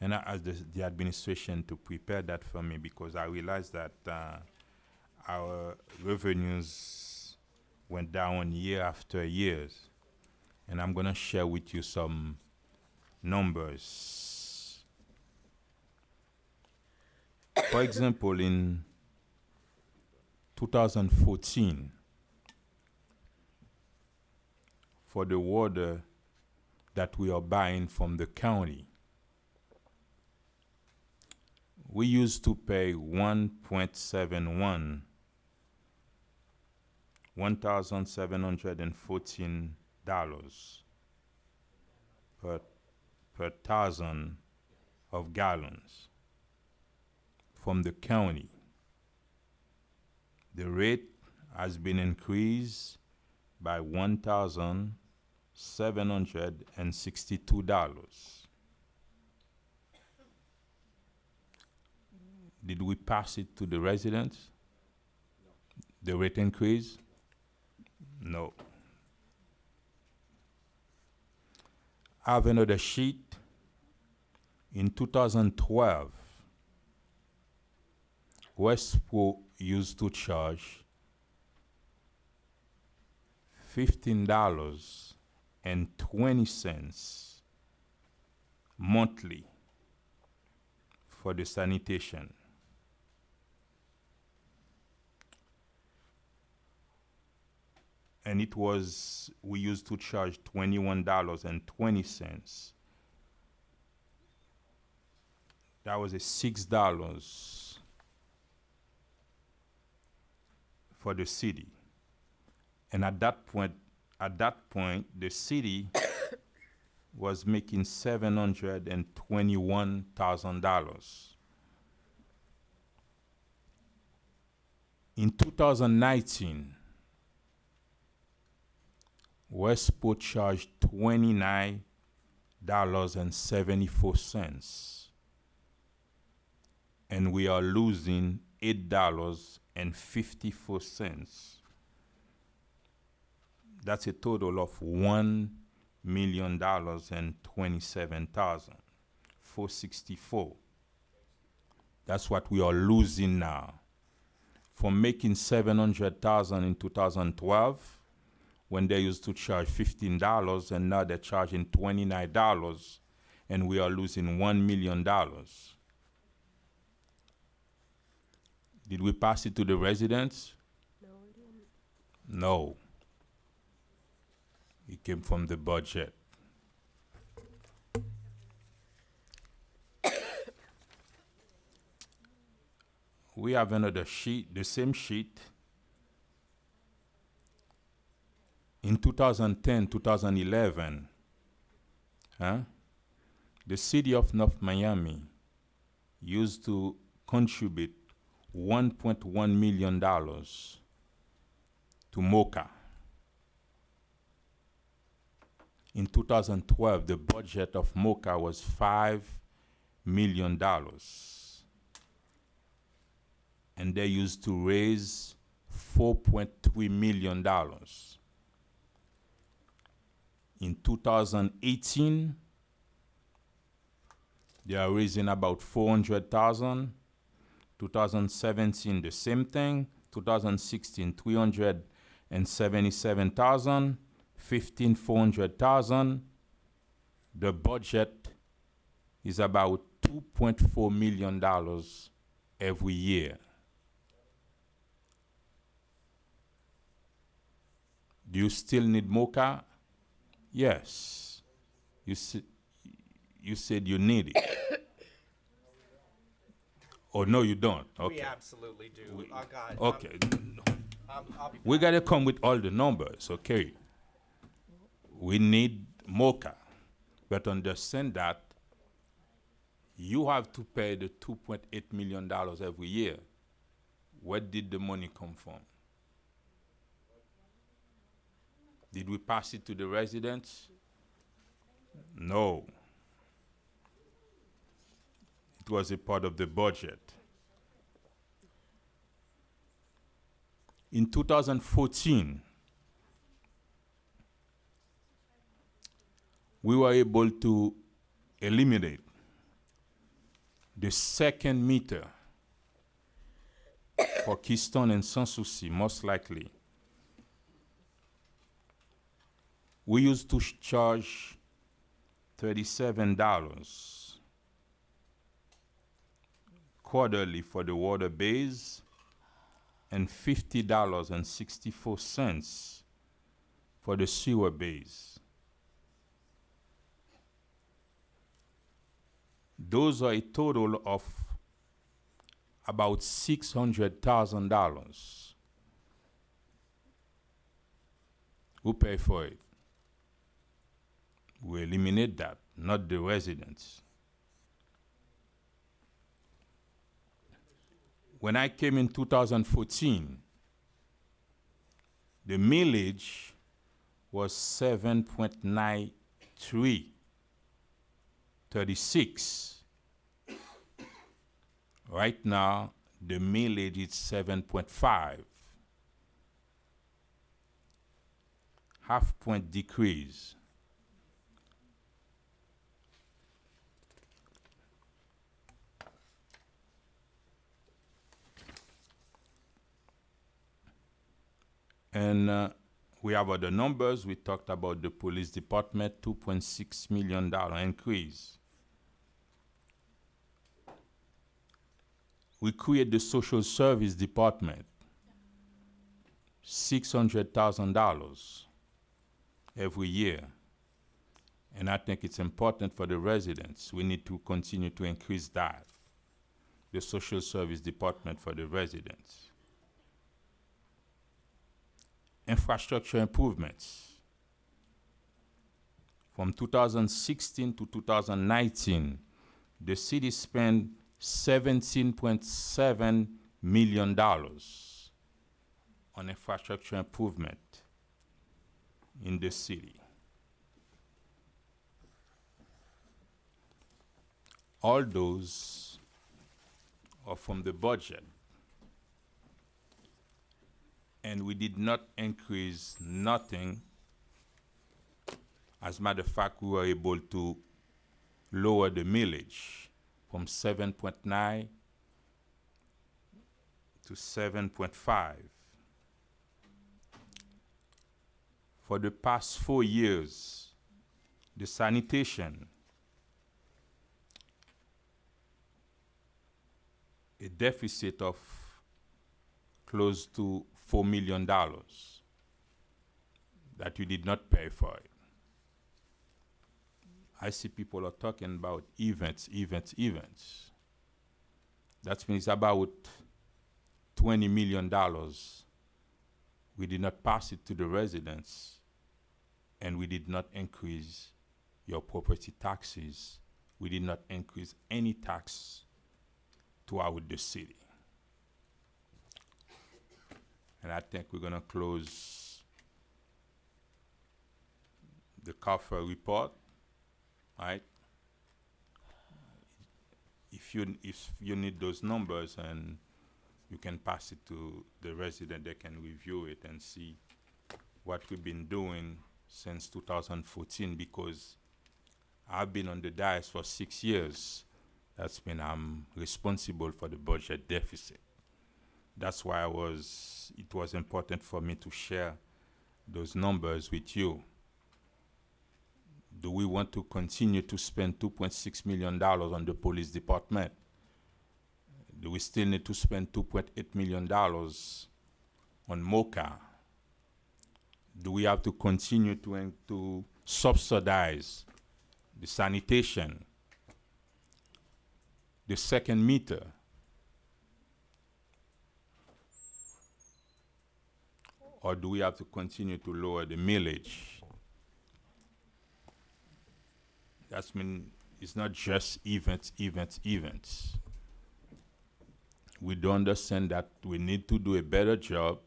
and I asked the administration to prepare that for me, because I realized that our revenues went down year after years. And I'm gonna share with you some numbers. For example, in 2014, for the water that we are buying from the county, we used to pay $1,714 per thousand of gallons from the county. The rate has been increased by $1,762. Did we pass it to the residents? The rate increase? No. I have another sheet. In 2012, Westport used to charge $15.20 monthly for the sanitation. And we used to charge $21.20. That was a $6 for the city. And at that point, the city was making $721,000. In 2019, Westport charged $29.74, and we are losing $8.54. That's a total of $1,027,464. That's what we are losing now. From making $700,000 in 2012, when they used to charge $15, and now they're charging $29, and we are losing $1 million. Did we pass it to the residents? No, we didn't. No. It came from the budget. We have another sheet, the same sheet. In 2010, 2011, the city of North Miami used to contribute $1.1 million to MOCA. In 2012, the budget of MOCA was $5 million. And they used to raise $4.3 million. In 2018, they are raising about $400,000. 2017, the same thing. 2016, $377,000. 15, $400,000. The budget is about $2.4 million every year. Do you still need MOCA? Yes. You said you need it. Oh, no, you don't. Okay. We absolutely do. God, okay. I'll be We got to come with all the numbers, okay? We need MOCA. But understand that you have to pay the $2.8 million every year. Where did the money come from? Did we pass it to the residents? No. It was a part of the budget. In 2014, we were able to eliminate the second meter for Keystone and Sans Souci, most likely. We used to charge $37 quarterly for the water base and $50.64 for the sewer base. Those are a total of about $600,000. Who pay for it? We eliminate that, not the residents. When I came in 2014, the millage was 7.9336. Right now, the millage is 7.5. Half point decrease. And we have other numbers. We talked about the police department, $2.6 million increase. We create the social service department, $600,000 every year. And I think it's important for the residents. We need to continue to increase that, the social service department for the residents. Infrastructure improvements. From 2016 to 2019, the city spent $17.7 million on infrastructure improvement in the city. All those are from the budget. And we did not increase nothing. As a matter of fact, we were able to lower the millage from 7.9 to 7.5. For the past 4 years, the sanitation, a deficit of close to $4 million that you did not pay for it. I see people are talking about events. That means about $20 million. We did not pass it to the residents, and we did not increase your property taxes. We did not increase any tax throughout the city. And I think we're gonna close the CAFA report, right? If you need those numbers, and you can pass it to the resident, they can review it and see what we've been doing since 2014, because I've been on the dais for 6 years. That's when I'm responsible for the budget deficit. That's why it was important for me to share those numbers with you. Do we want to continue to spend $2.6 million on the police department? Do we still need to spend $2.8 million on MOCA? Do we have to continue to subsidize the sanitation, the second meter? Or do we have to continue to lower the millage? That's mean it's not just events. We do understand that we need to do a better job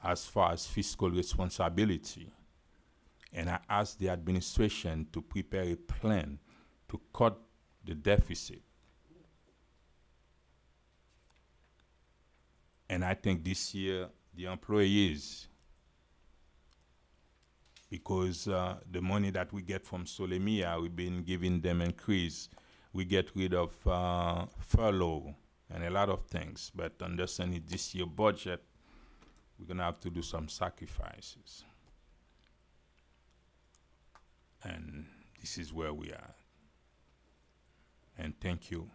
as far as fiscal responsibility. And I asked the administration to prepare a plan to cut the deficit. And I think this year, the employees, because the money that we get from Solemia, we've been giving them increase. We get rid of furlough and a lot of things. But understanding this year budget, we're gonna have to do some sacrifices. And this is where we are. And thank you.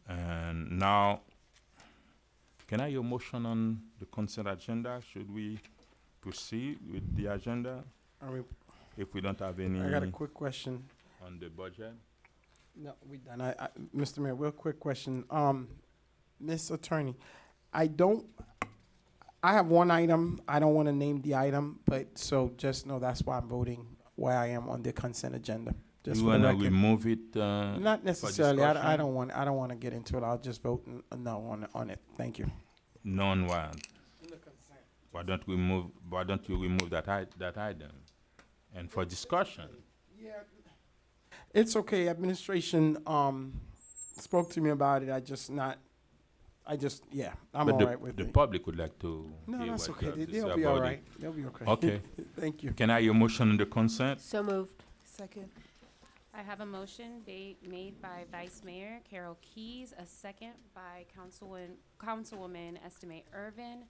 And now, can I hear a motion on the consent agenda? Should we proceed with the agenda? If we don't have any. I got a quick question. On the budget? No, we done. Mr. Mayor, real quick question. Ms. Attorney, I have one item. I don't want to name the item, but so just know that's why I'm voting where I am on the consent agenda. Just You for the wanna record. remove it? Not for necessarily. I discussion? don't want to get into it. I'll just vote no on it. Thank you. None what? Why don't you remove that item? And for discussion? It's okay. Administration spoke to me about it. I'm But all the, right with the it. public would like to No, hear that's what okay. you have to They'll say be all about right. it. They'll be okay. Okay. Thank you. Can I hear a motion on the consent? So moved. Second. I have a motion made by Vice Mayor Carol Keys, a second by Councilwoman Estimate Irvin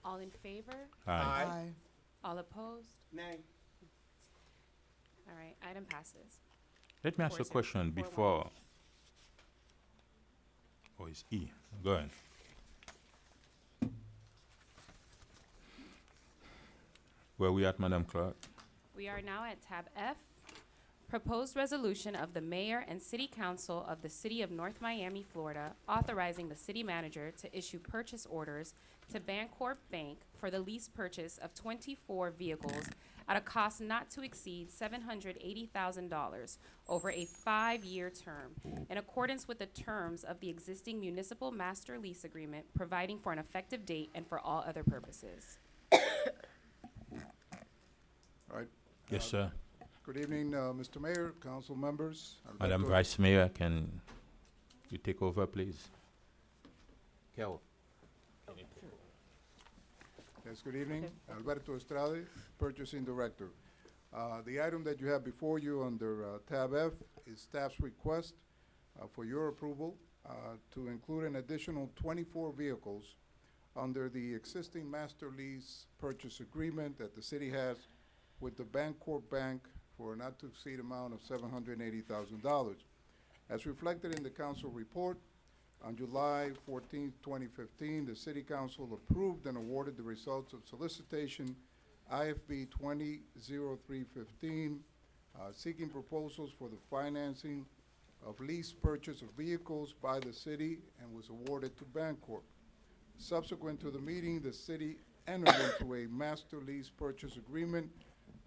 All in favor? Aye. All opposed? Nay. All right, item passes. Let me ask a 4-0. question 4-1. before. Oh, it's E. Go ahead. Where we at, Madam Clerk? We are now at tab F, proposed resolution of the mayor and city council of the city of North Miami, Florida, authorizing the city manager to issue purchase orders to Bancorp Bank for the lease purchase of 24 vehicles at a cost not to exceed $780,000 over a 5-year term, in accordance with the terms of the existing municipal master lease agreement, providing for an effective date and for all other purposes. All right. Yes, sir. Good evening, Mr. Mayor, council members. Madam Alberto- Vice Mayor, can you take over, please? Carol. Yes, good evening. Alberto Estrade, Purchasing Director. The item that you have before you under tab F is staff's request for your approval to include an additional 24 vehicles under the existing master lease purchase agreement that the city has with the Bancorp Bank for a not-to-exceed amount of $780,000. As reflected in the council report, on July 14, 2015, the City Council approved and awarded the results of solicitation IFB 200315, seeking proposals for the financing of lease purchase of vehicles by the city and was awarded to Bancorp. Subsequent to the meeting, the city entered into a master lease purchase agreement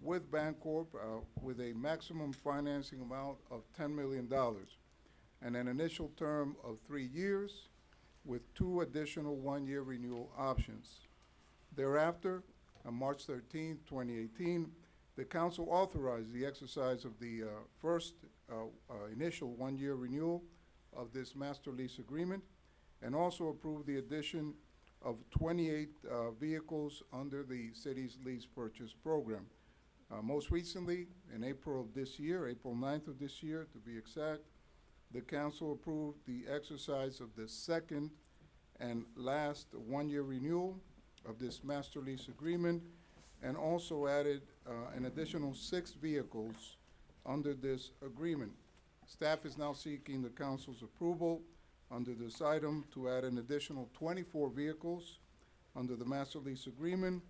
with Bancorp with a maximum financing amount of $10 million and an initial term of 3 years with 2 additional 1-year renewal options. Thereafter, on March 13, 2018, the council authorized the exercise of the first initial 1-year renewal of this master lease agreement and also approved the addition of 28 vehicles under the city's lease purchase program. Most recently, in April of this year, April 9th of this year to be exact, the council approved the exercise of the second and last 1-year renewal of this master lease agreement and also added an additional 6 vehicles under this agreement. Staff is now seeking the council's approval under this item to add an additional 24 vehicles under the master lease agreement.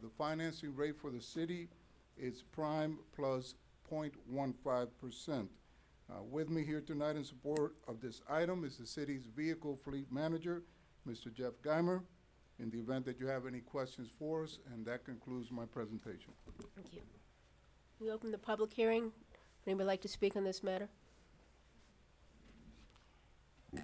The financing rate for the city is prime plus 0.15%. With me here tonight in support of this item is the city's vehicle fleet manager, Mr. Jeff Geimer, in the event that you have any questions for us, and that concludes my presentation. Thank you. We open the public hearing. Anybody like to speak on this matter? Is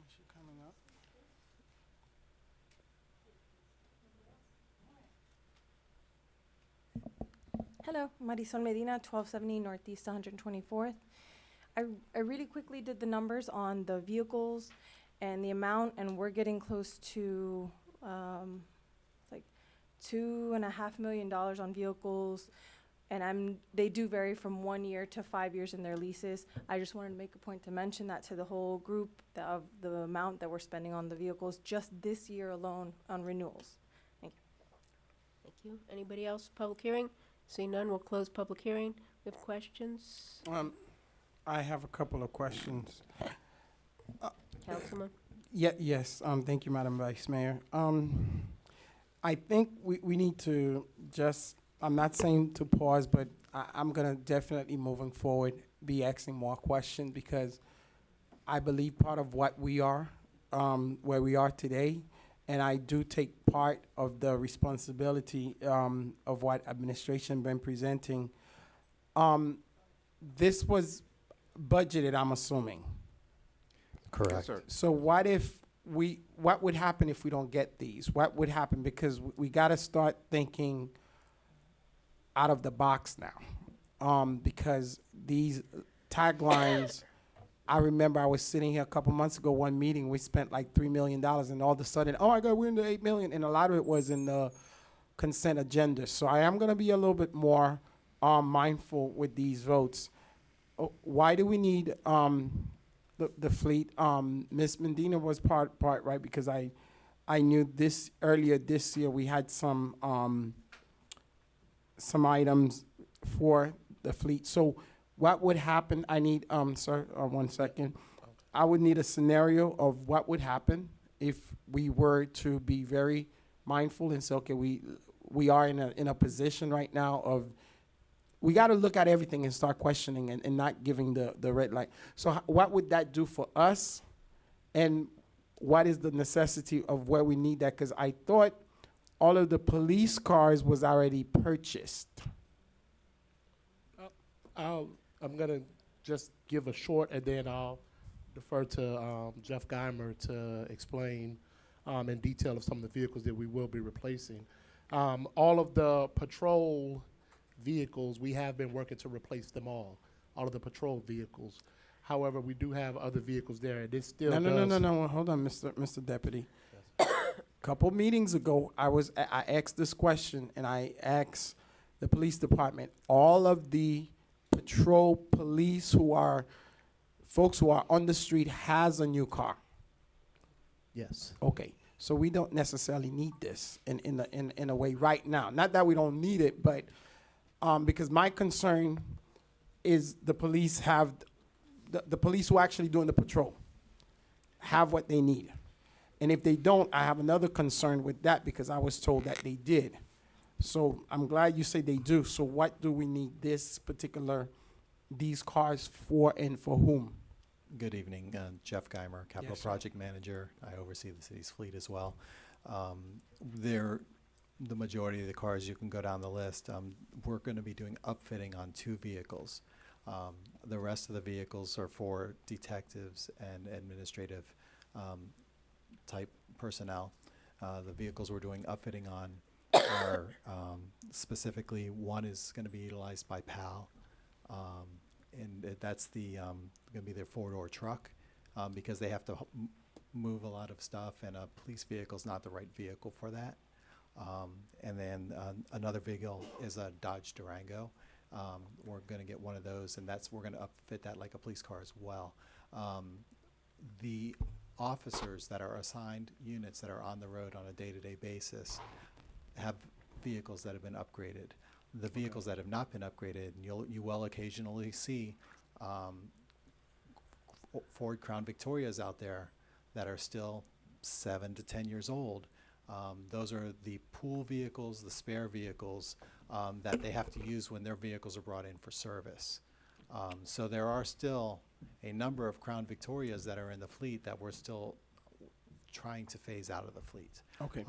she coming up? Hello, Marisol Medina, 1270 Northeast 124th. I really quickly did the numbers on the vehicles and the amount, and we're getting close to like $2.5 million on vehicles, and they do vary from 1 year to 5 years in their leases. I just wanted to make a point to mention that to the whole group of the amount that we're spending on the vehicles just this year alone on renewals. Thank you. Thank you. Anybody else? Public hearing? Seeing none, we'll close public hearing. We have questions? I have a couple of questions. Councilman? Yes, thank you, Madam Vice Mayor. I think we need to just, I'm not saying to pause, but I'm gonna definitely moving forward be asking more questions because I believe part of what we are, where we are today, and I do take part of the responsibility of what administration been presenting. This was budgeted, I'm assuming. Correct. So what would happen if we don't get these? What would happen? Because we gotta start thinking out of the box now. Because these taglines, I remember I was sitting here a couple months ago, one meeting, we spent like $3 million and all of a sudden, oh my God, we're in the 8 million. And a lot of it was in the consent agenda. So I am gonna be a little bit more mindful with these votes. Why do we need the fleet. Miss Medina was part right because I knew this earlier this year we had some items for the fleet. So what would happen? I need sir, 1 second. I would need a scenario of what would happen if we were to be very mindful and say, okay, we are in a position right now of we got to look at everything and start questioning and not giving the red light. So what would that do for us? And what is the necessity of where we need that? Because I thought all of the police cars was already purchased. I'm going to just give a short, and then I'll defer to Jeff Geimer to explain in detail of some of the vehicles that we will be replacing. All of the patrol vehicles, we have been working to replace them all of the patrol vehicles. However, we do have other vehicles there, and this still No. Hold on, Mr. Deputy. Couple meetings ago, I asked this question, and I asked the police department, all of the patrol police folks who are on the street has a new car. Yes. Okay, so we don't necessarily need this in a way right now. Not that we don't need it, but because my concern is the police have the police who are actually doing the patrol have what they need. And if they don't, I have another concern with that because I was told that they did. So I'm glad you say they do. So what do we need these cars for and for whom? Good evening, Jeff Geimer, Capital Yes, sir. Project Manager. I oversee the city's fleet as well. The majority of the cars, you can go down the list. We're going to be doing upfitting on 2 vehicles. The rest of the vehicles are for detectives and administrative type personnel. The vehicles we're doing upfitting on are specifically, one is going to be utilized by PAL, and that's going to be their 4-door truck because they have to move a lot of stuff, and a police vehicle is not the right vehicle for that. And then another vehicle is a Dodge Durango. We're going to get one of those, and we're going to upfit that like a police car as well. The officers that are assigned units that are on the road on a day-to-day basis have vehicles that have been upgraded. The vehicles that have not been upgraded, you will occasionally see Ford Crown Victorias out there that are still 7 to 10 years old. Those are the pool vehicles, the spare vehicles that they have to use when their vehicles are brought in for service. So there are still a number of Crown Victorias that are in the fleet that we're still trying to phase out of the fleet. Okay.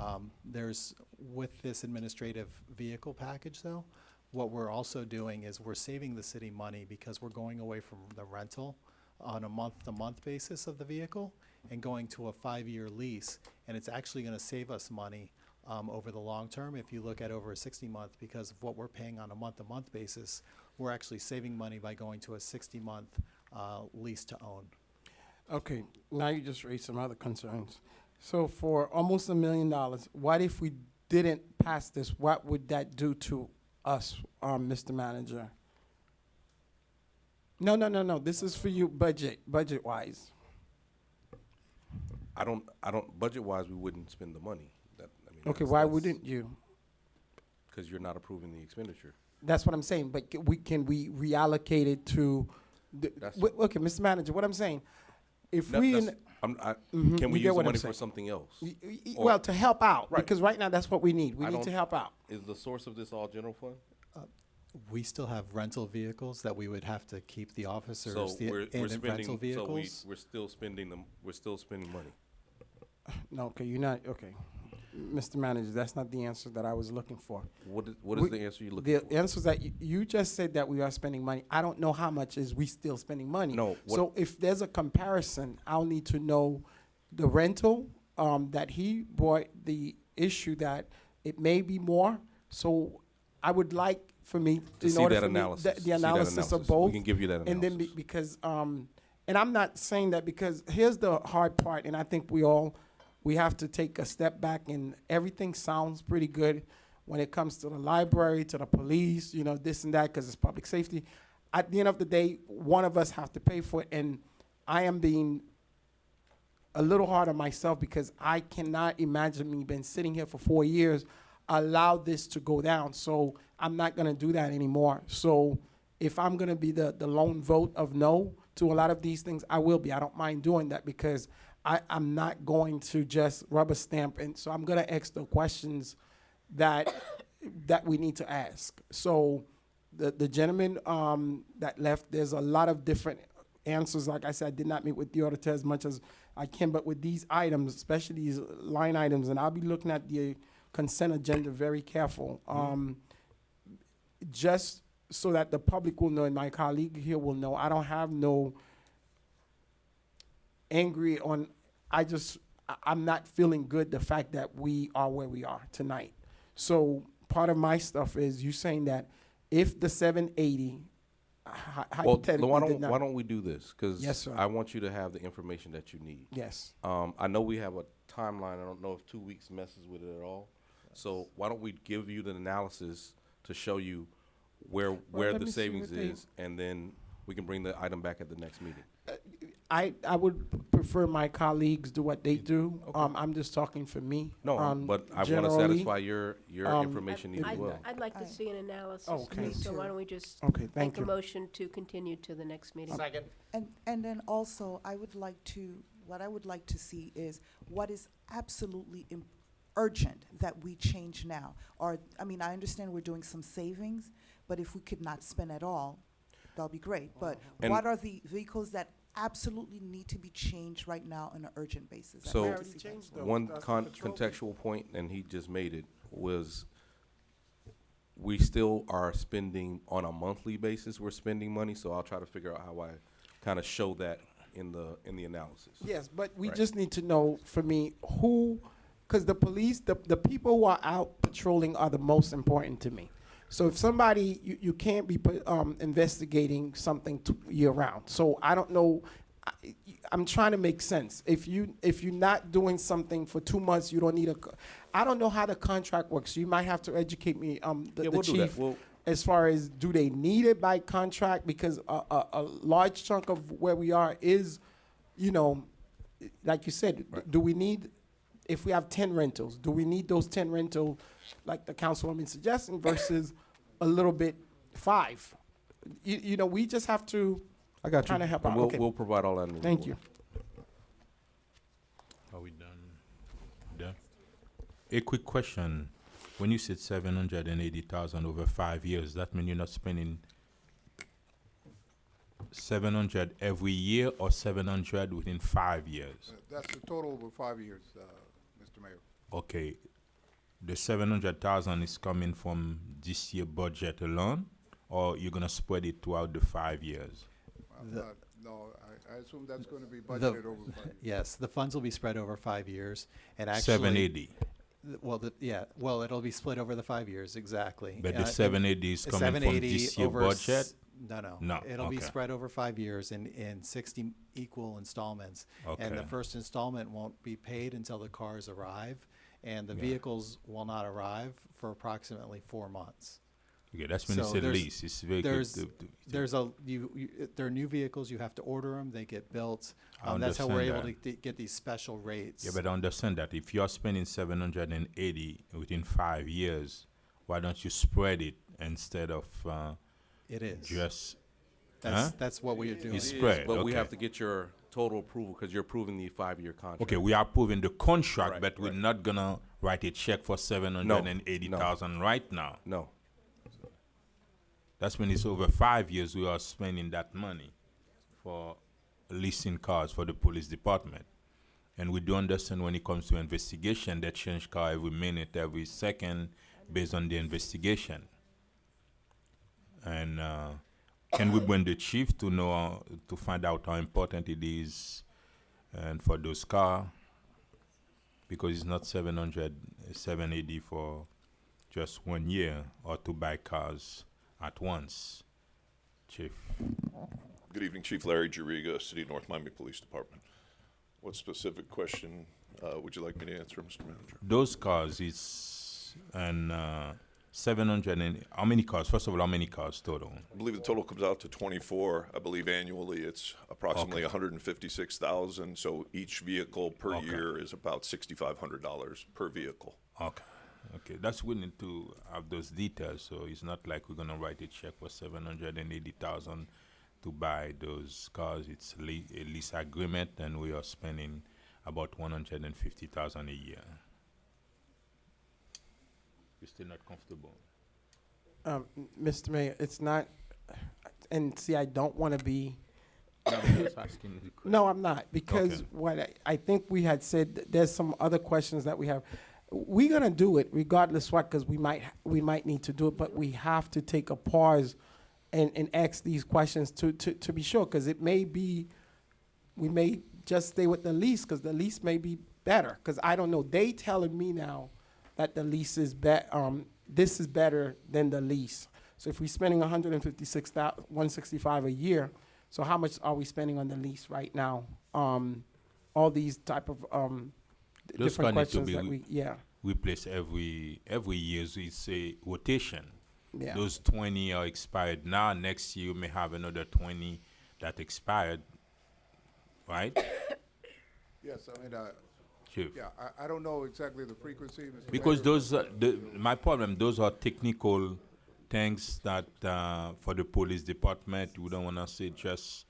With this administrative vehicle package though, what we're also doing is we're saving the city money because we're going away from the rental on a month-to-month basis of the vehicle and going to a 5-year lease, and it's actually going to save us money over the long term if you look at over a 60-month, because of what we're paying on a month-to-month basis, we're actually saving money by going to a 60-month lease to own. Okay, now you just raised some other concerns. So for almost $1 million, what if we didn't pass this? What would that do to us, Mr. Manager? No. This is for you, budget-wise. I don't, budget-wise, we wouldn't spend the money. Okay, why wouldn't you? Because you're not approving the expenditure. That's what I'm saying, but can we reallocate it to, okay, Mr. Manager, what I'm saying, if No, we, that's- can we you get use the what I'm money for saying. something else? Or- Well, to help out, Right. because right now that's what we need. We I need to don't- help out. Is the source of this all general fund? We still have rental vehicles that we would have to keep the officers So in we're rental spending, vehicles. so we're still spending them, we're still spending money. No, okay, you're not, okay. Mr. Manager, that's not the answer that I was looking for. What is the answer you're looking for? The answer is that you just said that we are spending money. I don't know how much is we still spending money. No, So if there's a comparison, I'll need to know the rental that he brought, the issue that it may be more. So I would like for me, To in see order that for me, analysis. the See that analysis of analysis. both. We can give you that And then because, and I'm not saying that because here's the hard part, and I think we have to take a step back, and everything sounds pretty good when it comes to the library, to the police, this and that, because it's public safety. At the end of the day, one of us have to pay for it, and I am being a little hard on myself because I cannot imagine me been sitting here for 4 years, allow this to go down. So I'm not gonna do that anymore. So if I'm gonna be the lone vote of no to a lot of these things, I will be. I don't mind doing that because I'm not going to just rubber stamp. And so I'm gonna ask the questions that we need to ask. So the gentleman that left, there's a lot of different answers. Like I said, I did not meet with the auditor as much as I can, but with these items, especially these line items, and I'll be looking at the consent agenda very careful, just so that the public will know and my colleague here will know. I don't have no angry on, I'm not feeling good the fact that we are where we are tonight. So part of my stuff is you saying that if the 780, Well, hypothetically did not. why don't we do this? Because Yes, sir. I want you to have the information that you need. Yes. I know we have a timeline. I don't know if 2 weeks messes with it at all. So why don't we give you the analysis to show you where let the me see savings what they- is, and then we can bring the item back at the next meeting. I would prefer my colleagues do what they do. I'm just talking for me. No, but I want to generally, satisfy your information needs as well. I'd like to see an analysis, Oh, okay. please, so why don't we just Okay, thank make a you. motion to continue to the next meeting? Second. And then also, what I would like to see is what is absolutely urgent that we change now. Or, I mean, I understand we're doing some savings, but if we could not spend at all, that'll be great. But And- what are the vehicles that absolutely need to be changed right now on an urgent basis? So, I'd like to see that. one contextual point, and he just made it, was we still are spending on a monthly basis, we're spending money, so I'll try to figure out how I kind of show that in the analysis. Yes, but we Right. just need to know, for me, who, because the police, the people who are out patrolling are the most important to me. So if somebody, you can't be investigating something year round. So I don't know, I'm trying to make sense. If you're not doing something for 2 months, you don't need I don't know how the contract works. You might have to educate me, the we'll do that. chief, as far as do they need it by contract? Because a large chunk of where we are is, like you said, do we need, if we have 10 rentals, do we need those 10 rentals like the councilwoman suggesting versus a little bit 5? We just have to I got you. kind of help And out. we'll, Okay. we'll provide all that in the Thank report. you. Are we done? Done? A quick question. When you said 780,000 over 5 years, that means you're not spending 700 every year or 700 within 5 years? That's the total over 5 years, Mr. Mayor. Okay. The 700,000 is coming from this year budget alone, or you're gonna spread it throughout the 5 years? No, I assume that's going to be The- budgeted over 5 years. Yes, the funds will be spread over 5 years, and actually. 780. It'll be split over the 5 years, exactly. But the and 780 is the coming from 780 this year over budget? No. No, It'll be okay. spread over 5 years in 60 equal installments. And the Okay. first installment won't be paid until the cars arrive, and the Yeah. vehicles will not arrive for approximately 4 months. Okay, that's when it's So a there's- lease. It's very there's, good. to- There's they're new vehicles, you have to order them, they get built. I That's how we're able understand to get these special rates. Yeah, but I understand that if you're spending 780 within 5 years, why don't you spread it instead of It is. just? That's what we are doing. It's spread. But we okay. have to get your total approval because you're approving the 5-year contract. Okay, we are approving the contract, Right, but we're right. not gonna write a check for 780,000 right now. No. That's when it's over 5 years we are spending that money for leasing cars for the police department. And we do understand when it comes to investigation, they change car every minute, every second, based on the investigation. And can we bring the chief to know, to find out how important it is, and for those cars? Because it's not 780 for just 1 year, or to buy cars at once. Chief. Good evening, Chief Larry Jariga, City of North Miami Police Department. What specific question would you like me to answer, Mr. Manager? Those cars, it's, and 700 and how many cars? First of all, how many cars total? I believe the total comes out to 24. I believe annually it's approximately 156,000. So each vehicle per year is about $6,500 per vehicle. Okay. Okay, that's we need to have those details. So it's not like we're gonna write a check for 780,000 to buy those cars. It's a lease agreement, and we are spending about 150,000 a year. You're still not comfortable? Mr. Mayor, it's not, and see, I don't want to be. No, I'm just asking you. No, I'm not, because Okay. what I think we had said, there's some other questions that we have. We're gonna do it regardless what, because we might need to do it, but we have to take a pause and ask these questions to be sure, because it may be, we may just stay with the lease, because the lease may be better, because I don't know. They telling me now that the lease is this is better than the lease. So if we're spending 165 a year, so how much are we spending on the lease right now? All these type of Those different cars need to questions be that we, yeah. replaced every year. So it's a rotation. Yeah. Those 20 are expired now. Next year you may have another 20 that expired, right? Yes, I mean, Chief. yeah, I don't know exactly the frequency, Mr. Because Mayor. those my problem, those are technical things that for the police department, we don't want to say just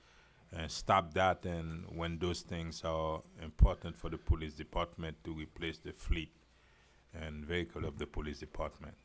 stop that, and when those things are important for the police department to replace the fleet and vehicle of the police department.